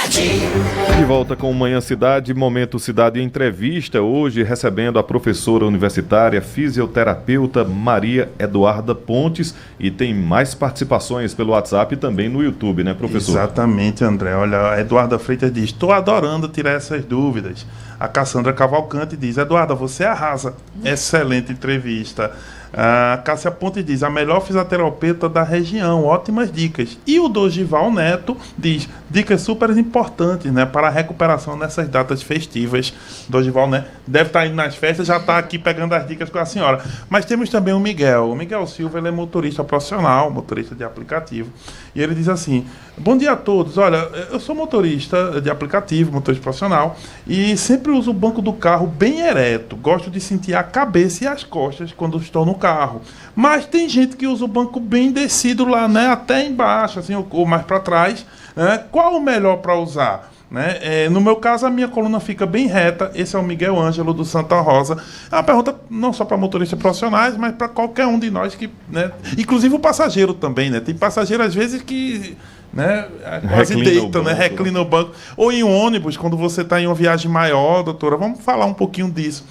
De volta com o Manhã Cidade, Momento Cidade Entrevista, hoje recebendo a professora universitária fisioterapeuta Maria Eduarda Pontes, e tem mais participações pelo WhatsApp e também no YouTube, né, professor? Exatamente, André. Olha, a Eduarda Freitas diz: estou adorando tirar essas dúvidas. A Cassandra Cavalcante diz: Eduarda, você arrasa. Excelente entrevista. A Cássia Ponte diz: a melhor fisioterapeuta da região, ótimas dicas. E o Dorival Neto diz: dicas super importantes, né, para a recuperação nessas datas festivas. Dorival Neto deve estar indo nas festas, já está aqui pegando as dicas com a senhora. Mas temos também o Miguel. O Miguel Silva, ele é motorista profissional, motorista de aplicativo. E ele diz assim: bom dia a todos. Olha, eu sou motorista de aplicativo, motorista profissional, e sempre uso o banco do carro bem ereto. Gosto de sentir a cabeça e as costas quando estou no carro. Mas tem gente que usa o banco bem descido lá, né, até embaixo, assim, ou mais para trás, né? Qual o melhor para usar? Né? No meu caso, a minha coluna fica bem reta. Esse é o Miguel Ângelo do Santa Rosa. É uma pergunta não só para motoristas profissionais, mas para qualquer um de nós que, né? Inclusive o passageiro também, né? Tem passageiro às vezes que, né, quase deita, né? Reclina o banco. Ou em um ônibus, quando você está em uma viagem maior, doutora. Vamos falar um pouquinho disso.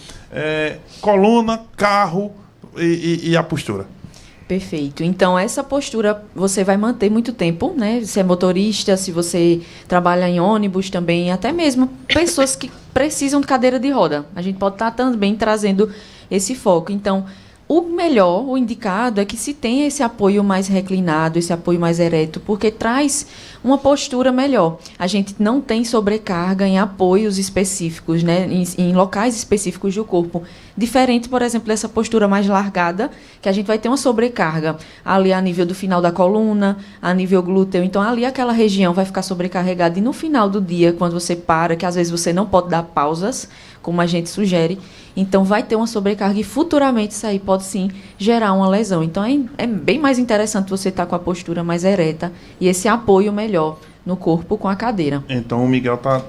Coluna, carro e a postura. Perfeito. Então, essa postura você vai manter muito tempo, né? Se é motorista, se você trabalha em ônibus também, até mesmo pessoas que precisam de cadeira de roda. A gente pode estar também trazendo esse foco. Então, o melhor, o indicado é que se tenha esse apoio mais reclinado, esse apoio mais ereto, porque traz uma postura melhor. A gente não tem sobrecarga em apoios específicos, né, em locais específicos do corpo. Diferente, por exemplo, dessa postura mais largada, que a gente vai ter uma sobrecarga ali a nível do final da coluna, a nível glúteo. Então, ali aquela região vai ficar sobrecarregada. E no final do dia, quando você para, que às vezes você não pode dar pausas, como a gente sugere, então vai ter uma sobrecarga e futuramente isso aí pode sim gerar uma lesão. Então é bem mais interessante você estar com a postura mais ereta e esse apoio melhor no corpo com a cadeira. Então o Miguel tá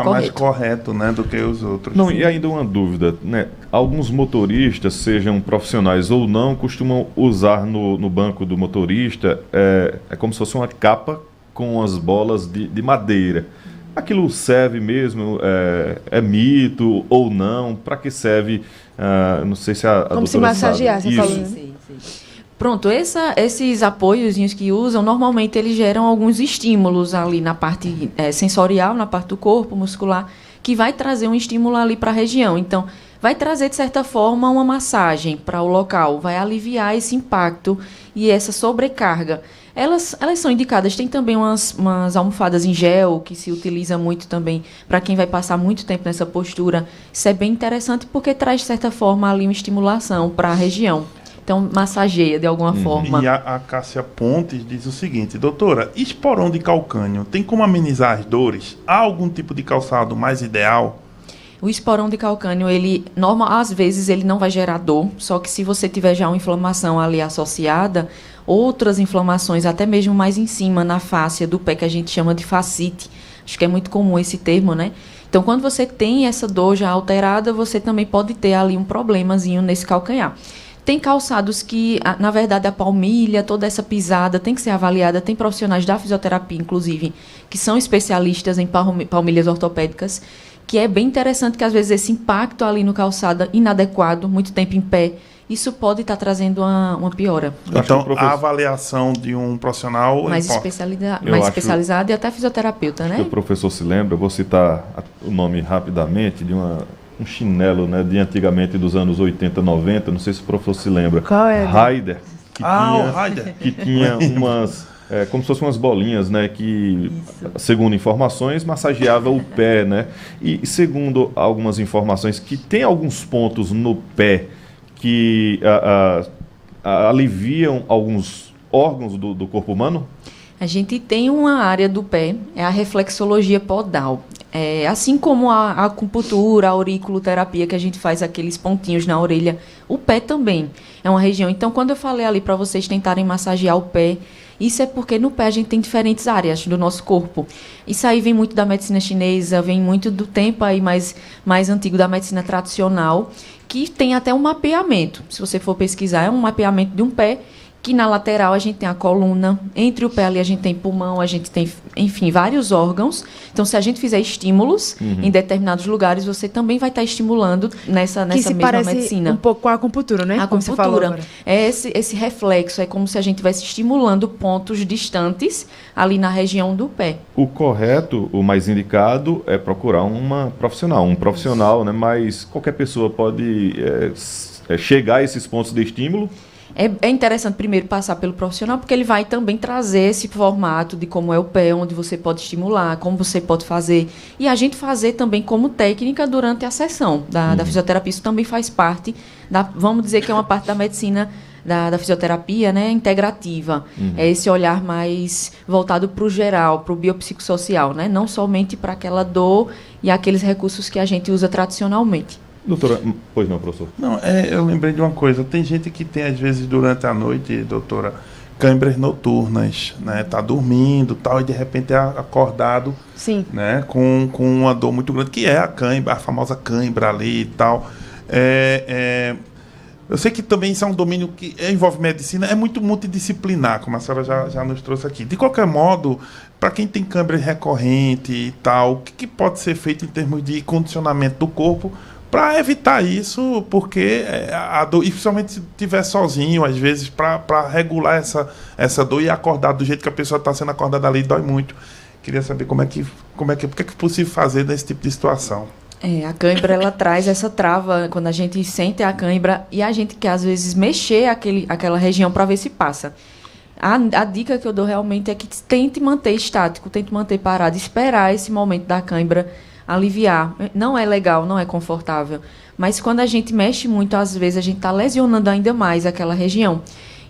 mais correto, né, do que os outros. Não, e ainda uma dúvida, né? Alguns motoristas, sejam profissionais ou não, costumam usar no banco do motorista é como se fosse uma capa com as bolas de madeira. Aquilo serve mesmo? É mito ou não? Para que serve? Não sei se a como se massagear, você falou. Sim. Pronto, esses apoiozinhos que usam, normalmente eles geram alguns estímulos ali na parte sensorial, na parte do corpo, muscular, que vai trazer um estímulo ali para a região. Então, vai trazer, de certa forma, uma massagem para o local, vai aliviar esse impacto e essa sobrecarga. Elas são indicadas, tem também umas almofadas em gel, que se utiliza muito também para quem vai passar muito tempo nessa postura. Isso é bem interessante porque traz, de certa forma, ali uma estimulação para a região. Então, massageia de alguma forma. E a Cássia Pontes diz o seguinte: doutora, esporão de calcânio tem como amenizar as dores? Há algum tipo de calçado mais ideal? O esporão de calcânio, às vezes ele não vai gerar dor, só que se você tiver já uma inflamação ali associada, outras inflamações, até mesmo mais em cima, na fáscia do pé, que a gente chama de fascite, acho que é muito comum esse termo, né? Então, quando você tem essa dor já alterada, você também pode ter ali um problemazinho nesse calcanhar. Tem calçados que, na verdade, a palmilha, toda essa pisada tem que ser avaliada. Tem profissionais da fisioterapia, inclusive, que são especialistas em palmilhas ortopédicas, que é bem interessante que, às vezes, esse impacto ali no calçado inadequado, muito tempo em pé, isso pode estar trazendo uma piora. Então, a avaliação de um profissional mais especializado e até fisioterapeuta, né? Que o professor se lembra, eu vou citar o nome rapidamente de uma um chinelo, né, de antigamente dos anos 80, 90, não sei se o professor se lembra. Qual é? Raider. O Raider. Que tinha umas, como se fossem umas bolinhas, né, que, segundo informações, massageava o pé, né? E segundo algumas informações, que tem alguns pontos no pé que aliviam alguns órgãos do corpo humano? A gente tem uma área do pé, é a reflexologia podal. Assim como a acupuntura, a auriculoterapia, que a gente faz aqueles pontinhos na orelha, o pé também é uma região. Então, quando eu falei ali para vocês tentarem massagear o pé, isso é porque no pé a gente tem diferentes áreas do nosso corpo. Isso aí vem muito da medicina chinesa, vem muito do tempo aí mais antigo da medicina tradicional, que tem até um mapeamento. Se você for pesquisar, é um mapeamento de um pé, que na lateral a gente tem a coluna, entre o pé ali a gente tem pulmão, a gente tem, enfim, vários órgãos. Então, se a gente fizer estímulos em determinados lugares, você também vai estar estimulando nessa mesma medicina. Um pouco com a acupuntura, né? A acupuntura. Esse reflexo, é como se a gente estivesse estimulando pontos distantes ali na região do pé. O correto, o mais indicado, é procurar um profissional, né? Mas qualquer pessoa pode chegar a esses pontos de estímulo. É interessante primeiro passar pelo profissional, porque ele vai também trazer esse formato de como é o pé, onde você pode estimular, como você pode fazer. E a gente fazer também como técnica durante a sessão da fisioterapia. Isso também faz parte, vamos dizer que é uma parte da medicina da fisioterapia, né, integrativa. É esse olhar mais voltado para o geral, para o biopsicossocial, né? Não somente para aquela dor e aqueles recursos que a gente usa tradicionalmente. Doutora, pois não, professor? Não, eu lembrei de uma coisa. Tem gente que tem, às vezes, durante a noite, doutora, câimbras noturnas, né? Tá dormindo tal, e de repente é acordado. Sim. Né? Com uma dor muito grande, que é a cãibra, a famosa cãibra ali e tal. Eu sei que também isso é um domínio que envolve medicina, é muito multidisciplinar, como a senhora já nos trouxe aqui. De qualquer modo, para quem tem cãibra recorrente e tal, o que pode ser feito em termos de condicionamento do corpo para evitar isso, porque a dor, e principalmente se estiver sozinho, às vezes, para regular essa dor e acordar do jeito que a pessoa está sendo acordada ali, dói muito. Queria saber o que é possível fazer nesse tipo de situação. A cãibra, ela traz essa trava, quando a gente sente a cãibra, e a gente quer, às vezes, mexer aquela região para ver se passa. A dica que eu dou realmente é que tente manter estático, tente manter parado, esperar esse momento da cãibra aliviar. Não é legal, não é confortável, mas quando a gente mexe muito, às vezes a gente está lesionando ainda mais aquela região.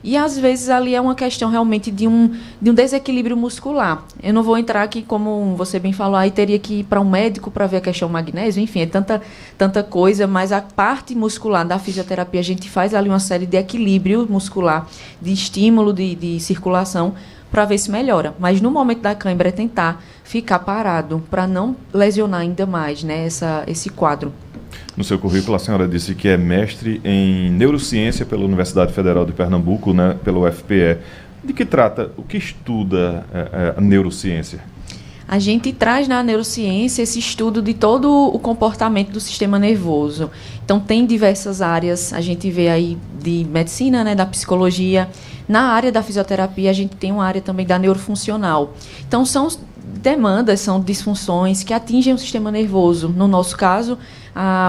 E às vezes ali é uma questão realmente de um desequilíbrio muscular. Eu não vou entrar aqui, como você bem falou, aí teria que ir para um médico para ver a questão magnésio, enfim, é tanta coisa, mas a parte muscular da fisioterapia, a gente faz ali uma série de equilíbrio muscular, de estímulo, de circulação, para ver se melhora. Mas no momento da cãibra é tentar ficar parado, para não lesionar ainda mais, né, esse quadro. No seu currículo, a senhora disse que é mestre em neurociência pela Universidade Federal de Pernambuco, né, pelo UFPE. De que trata, o que estuda a neurociência? A gente traz na neurociência esse estudo de todo o comportamento do sistema nervoso. Então, tem diversas áreas, a gente vê aí de medicina, né, da psicologia. Na área da fisioterapia, a gente tem uma área também da neurofuncional. Então, são demandas, são disfunções que atingem o sistema nervoso. No nosso caso,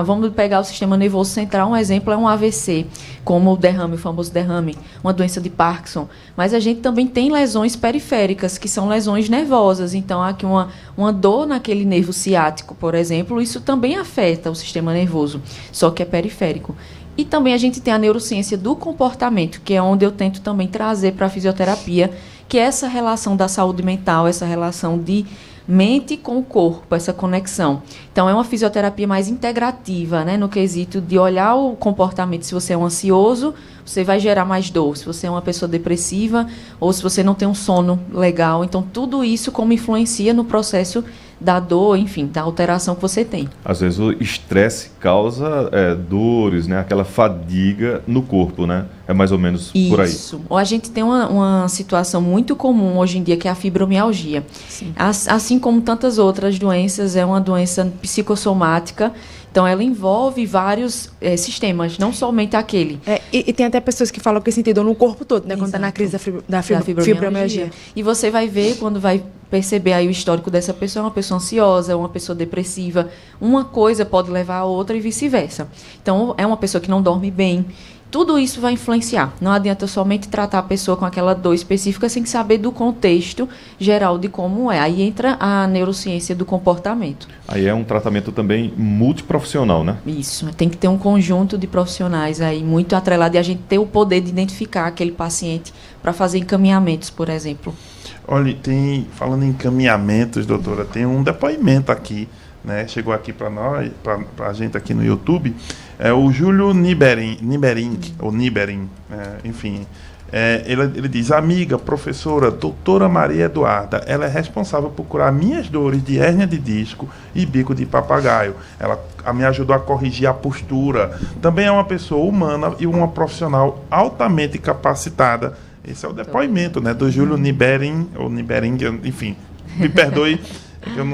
vamos pegar o sistema nervoso central, um exemplo é um AVC, como o derrame, o famoso derrame, uma doença de Parkinson. Mas a gente também tem lesões periféricas, que são lesões nervosas. Então, aqui uma dor naquele nervo ciático, por exemplo, isso também afeta o sistema nervoso, só que é periférico. E também a gente tem a neurociência do comportamento, que é onde eu tento também trazer para a fisioterapia, que é essa relação da saúde mental, essa relação de mente com o corpo, essa conexão. Então, é uma fisioterapia mais integrativa, né, no quesito de olhar o comportamento. Se você é um ansioso, você vai gerar mais dor. Se você é uma pessoa depressiva, ou se você não tem um sono legal. Então, tudo isso como influencia no processo da dor, enfim, da alteração que você tem. Às vezes o estresse causa dores, né? Aquela fadiga no corpo, né? É mais ou menos por aí. Isso. Ou a gente tem uma situação muito comum hoje em dia, que é a fibromialgia. Sim. Assim como tantas outras doenças, é uma doença psicossomática. Então, ela envolve vários sistemas, não somente aquele. E tem até pessoas que falam que sentem dor no corpo todo, né? Quando está na crise da fibromialgia. E você vai ver, quando vai perceber aí o histórico dessa pessoa, uma pessoa ansiosa, uma pessoa depressiva. Uma coisa pode levar a outra e vice-versa. Então, é uma pessoa que não dorme bem. Tudo isso vai influenciar. Não adianta somente tratar a pessoa com aquela dor específica sem saber do contexto geral de como é. Aí entra a neurociência do comportamento. Aí é um tratamento também multiprofissional, né? Isso. Tem que ter um conjunto de profissionais aí muito atrelado e a gente ter o poder de identificar aquele paciente para fazer encaminhamentos, por exemplo. Olha, falando em encaminhamentos, doutora, tem um depoimento aqui, né? Chegou aqui para nós, para a gente aqui no YouTube. É o Júlio Niberin, enfim. Ele diz: amiga, professora, doutora Maria Eduarda, ela é responsável por curar minhas dores de hérnia de disco e bico de papagaio. Ela me ajudou a corrigir a postura. Também é uma pessoa humana e uma profissional altamente capacitada. Esse é o depoimento, né, do Júlio Niberin, ou Niberin, enfim, me perdoe. Eu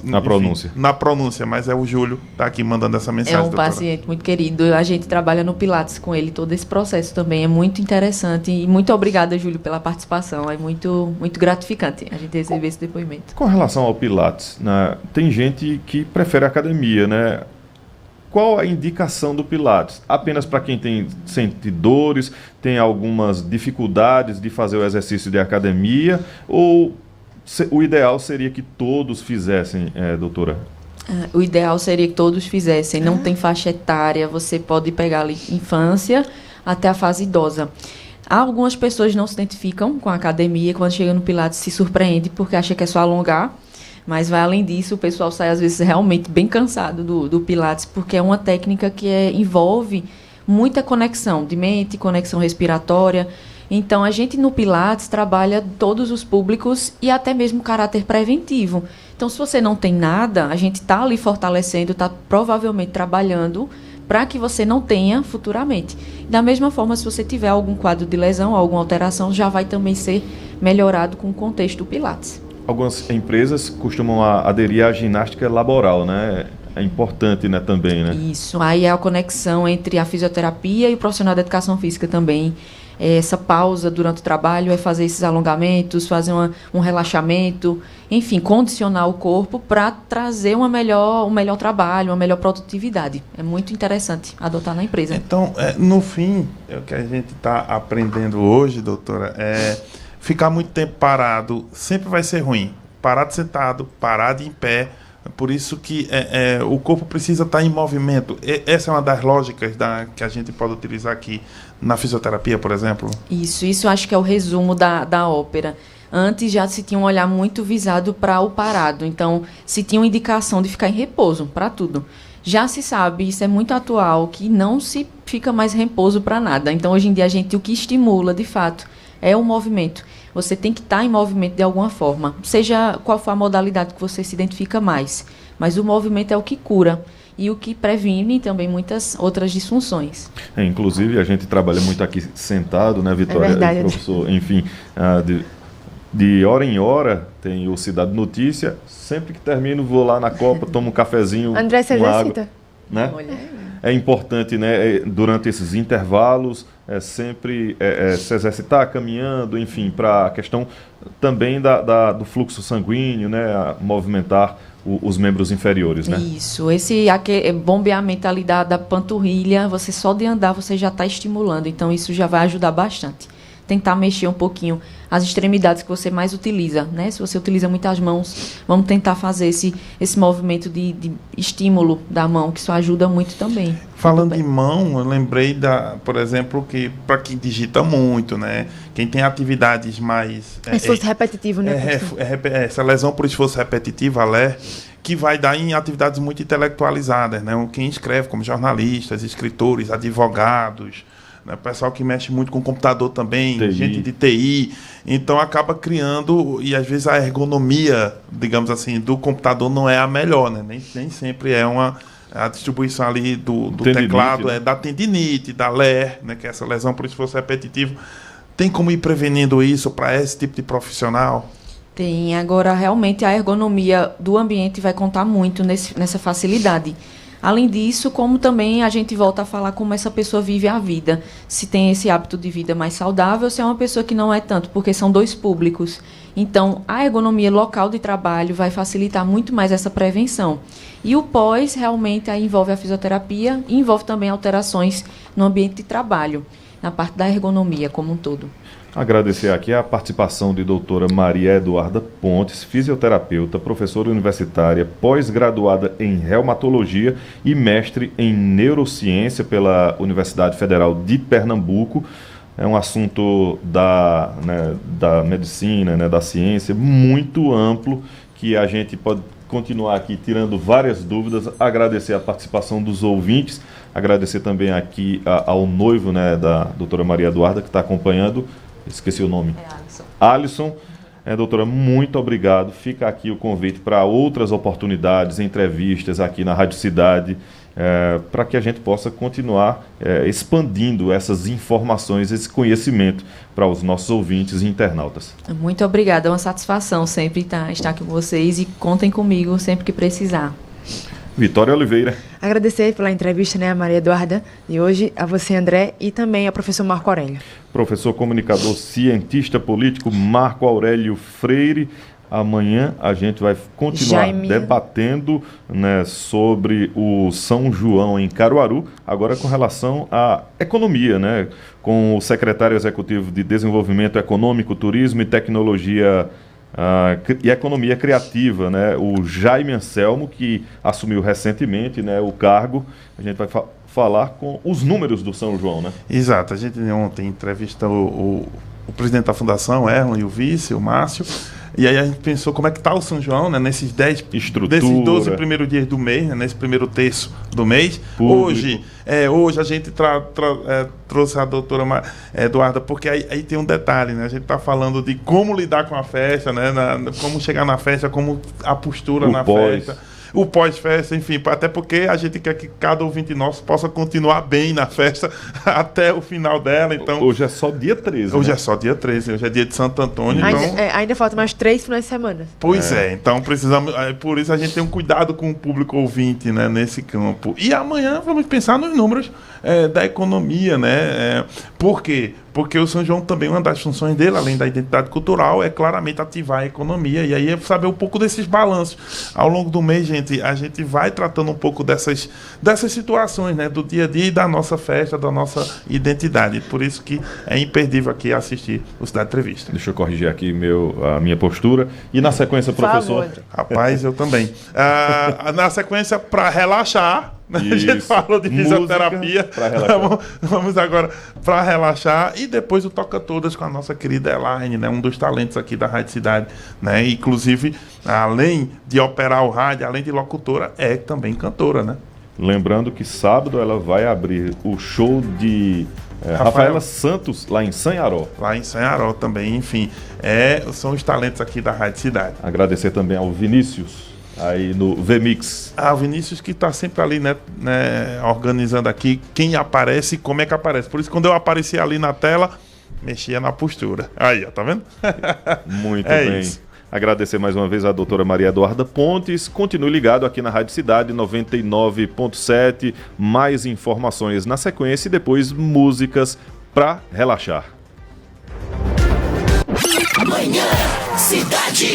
na pronúncia. Na pronúncia, mas é o Júlio que está aqui mandando essa mensagem. É um paciente muito querido. A gente trabalha no Pilates com ele. Todo esse processo também é muito interessante. E muito obrigada, Júlio, pela participação. É muito, muito gratificante a gente receber esse depoimento. Com relação ao Pilates, né, tem gente que prefere a academia, né? Qual a indicação do Pilates? Apenas para quem sente dores, tem algumas dificuldades de fazer o exercício de academia, ou o ideal seria que todos fizessem, doutora? O ideal seria que todos fizessem. Não tem faixa etária, você pode pegar ali infância até a fase idosa. Algumas pessoas não se identificam com a academia, quando chega no Pilates se surpreende porque acha que é só alongar, mas vai além disso, o pessoal sai às vezes realmente bem cansado do Pilates, porque é uma técnica que envolve muita conexão de mente, conexão respiratória. Então, a gente no Pilates trabalha todos os públicos e até mesmo caráter preventivo. Então, se você não tem nada, a gente está ali fortalecendo, está provavelmente trabalhando para que você não tenha futuramente. Da mesma forma, se você tiver algum quadro de lesão, alguma alteração, já vai também ser melhorado com o contexto do Pilates. Algumas empresas costumam aderir à ginástica laboral, né? É importante, né, também, né? Isso. Aí é a conexão entre a fisioterapia e o profissional da educação física também. Essa pausa durante o trabalho é fazer esses alongamentos, fazer um relaxamento, enfim, condicionar o corpo para trazer um melhor trabalho, uma melhor produtividade. É muito interessante adotar na empresa. Então, no fim, o que a gente está aprendendo hoje, doutora, ficar muito tempo parado sempre vai ser ruim. Parado sentado, parado em pé. Por isso que o corpo precisa estar em movimento. Essa é uma das lógicas que a gente pode utilizar aqui na fisioterapia, por exemplo. Isso acho que é o resumo da ópera. Antes já se tinha um olhar muito visado para o parado. Então, se tinha uma indicação de ficar em repouso para tudo. Já se sabe, isso é muito atual, que não se fica mais repouso para nada. Então, hoje em dia, o que estimula, de fato, é o movimento. Você tem que estar em movimento de alguma forma, seja qual for a modalidade que você se identifica mais. Mas o movimento é o que cura e o que previne também muitas outras disfunções. Inclusive, a gente trabalha muito aqui sentado, né, Vitória? É verdade. Professor, enfim, de hora em hora tem o Cidade Notícia. Sempre que termino, vou lá na copa, tomo um cafezinho. André, você exercita? Né? É importante, né, durante esses intervalos, sempre se exercitar caminhando, enfim, para a questão também do fluxo sanguíneo, né, movimentar os membros inferiores, né? Isso, esse bombeamento ali da panturrilha, você só de andar você já está estimulando, então isso já vai ajudar bastante. Tentar mexer um pouquinho as extremidades que você mais utiliza, né? Se você utiliza muitas mãos, vamos tentar fazer esse movimento de estímulo da mão, que isso ajuda muito também. Falando em mão, eu lembrei por exemplo, que para quem digita muito, né? Quem tem atividades mais... esforço repetitivo, né? Essa lesão por esforço repetitivo, que vai dar em atividades muito intelectualizadas, né? Quem escreve, como jornalistas, escritores, advogados, né? Pessoal que mexe muito com computador também, TI. Gente de TI. Então acaba criando, e às vezes a ergonomia, digamos assim, do computador não é a melhor, né? Nem sempre é a distribuição ali do teclado, né? Da tendinite, da LER, né? Que é essa lesão por esforço repetitivo. Tem como ir prevenindo isso para esse tipo de profissional? Tem. Agora, realmente, a ergonomia do ambiente vai contar muito nessa facilidade. Além disso, como também a gente volta a falar como essa pessoa vive a vida, se tem esse hábito de vida mais saudável, se é uma pessoa que não é tanto, porque são dois públicos. Então, a ergonomia local de trabalho vai facilitar muito mais essa prevenção. E o pós realmente aí envolve a fisioterapia e envolve também alterações no ambiente de trabalho, na parte da ergonomia como um todo. Agradecer aqui a participação de doutora Maria Eduarda Pontes, fisioterapeuta, professora universitária, pós-graduada em reumatologia e mestre em neurociência pela Universidade Federal de Pernambuco. É um assunto da medicina, da ciência, muito amplo, que a gente pode continuar aqui tirando várias dúvidas. Agradecer a participação dos ouvintes, agradecer também aqui ao noivo, da doutora Maria Eduarda, que está acompanhando. Esqueci o nome. Alisson. Doutora, muito obrigado. Fica aqui o convite para outras oportunidades, entrevistas aqui na Rádio Cidade, para que a gente possa continuar expandindo essas informações, esse conhecimento para os nossos ouvintes e internautas. Muito obrigada, é uma satisfação sempre estar aqui com vocês e contem comigo sempre que precisar. Vitória Oliveira. Agradecer pela entrevista, a Maria Eduarda de hoje, a você, André, e também ao professor Marco Aurélio. Professor comunicador, cientista político Marco Aurélio Freire. Amanhã a gente vai continuar debatendo sobre o São João em Caruaru, agora com relação à economia, com o secretário executivo de Desenvolvimento Econômico, Turismo e Tecnologia e Economia Criativa, o Jaime Anselmo, que assumiu recentemente o cargo. A gente vai falar com os números do São João, Exato, a gente ontem entrevistou o presidente da fundação, Erlon, e o vice, o Márcio, e aí a gente pensou como é que está o São João, nesses desses 12 primeiros dias do mês, nesse primeiro terço do mês. Hoje a gente trouxe a doutora Eduarda, porque aí tem um detalhe, a gente está falando de como lidar com a festa, como chegar na festa, como a postura na festa. O pós-festa, enfim, até porque a gente quer que cada ouvinte nosso possa continuar bem na festa até o final dela. Então, hoje é só dia 13. Hoje é só dia 13, hoje é dia de Santo Antônio. Ainda falta mais 3 finais de semana. Pois então precisamos. Por isso a gente tem um cuidado com o público ouvinte, nesse campo. E amanhã vamos pensar nos números da economia, Por quê? Porque o São João também, uma das funções dele, além da identidade cultural, é claramente ativar a economia. E aí é saber um pouco desses balanços. Ao longo do mês, a gente vai tratando um pouco dessas situações, do dia a dia e da nossa festa, da nossa identidade. Por isso que é imperdível aqui assistir o Cidade Entrevista. Deixa eu corrigir aqui a minha postura. E na sequência, professor? Rapaz, eu também. Na sequência, para relaxar, a gente falou de fisioterapia. Vamos agora para relaxar. E depois o Toca Todas com a nossa querida Elaine, um dos talentos aqui da Rádio Cidade. Inclusive, além de operar o rádio, além de locutora, é também cantora, Lembrando que sábado ela vai abrir o show de Rafaela Santos, lá em Sanharó. Lá em Sanharó também, enfim. São os talentos aqui da Rádio Cidade. Agradecer também ao Vinícius, aí no VMix. O Vinícius que está sempre ali, organizando aqui quem aparece e como é que aparece. Por isso, quando eu aparecia ali na tela, mexia na postura. Aí, ó, tá vendo? Muito bem. Isso. Agradecer mais uma vez a doutora Maria Eduarda Pontes. Continue ligado aqui na Rádio Cidade 99.7. Mais informações na sequência e depois músicas para relaxar. Amanhã, Cidade.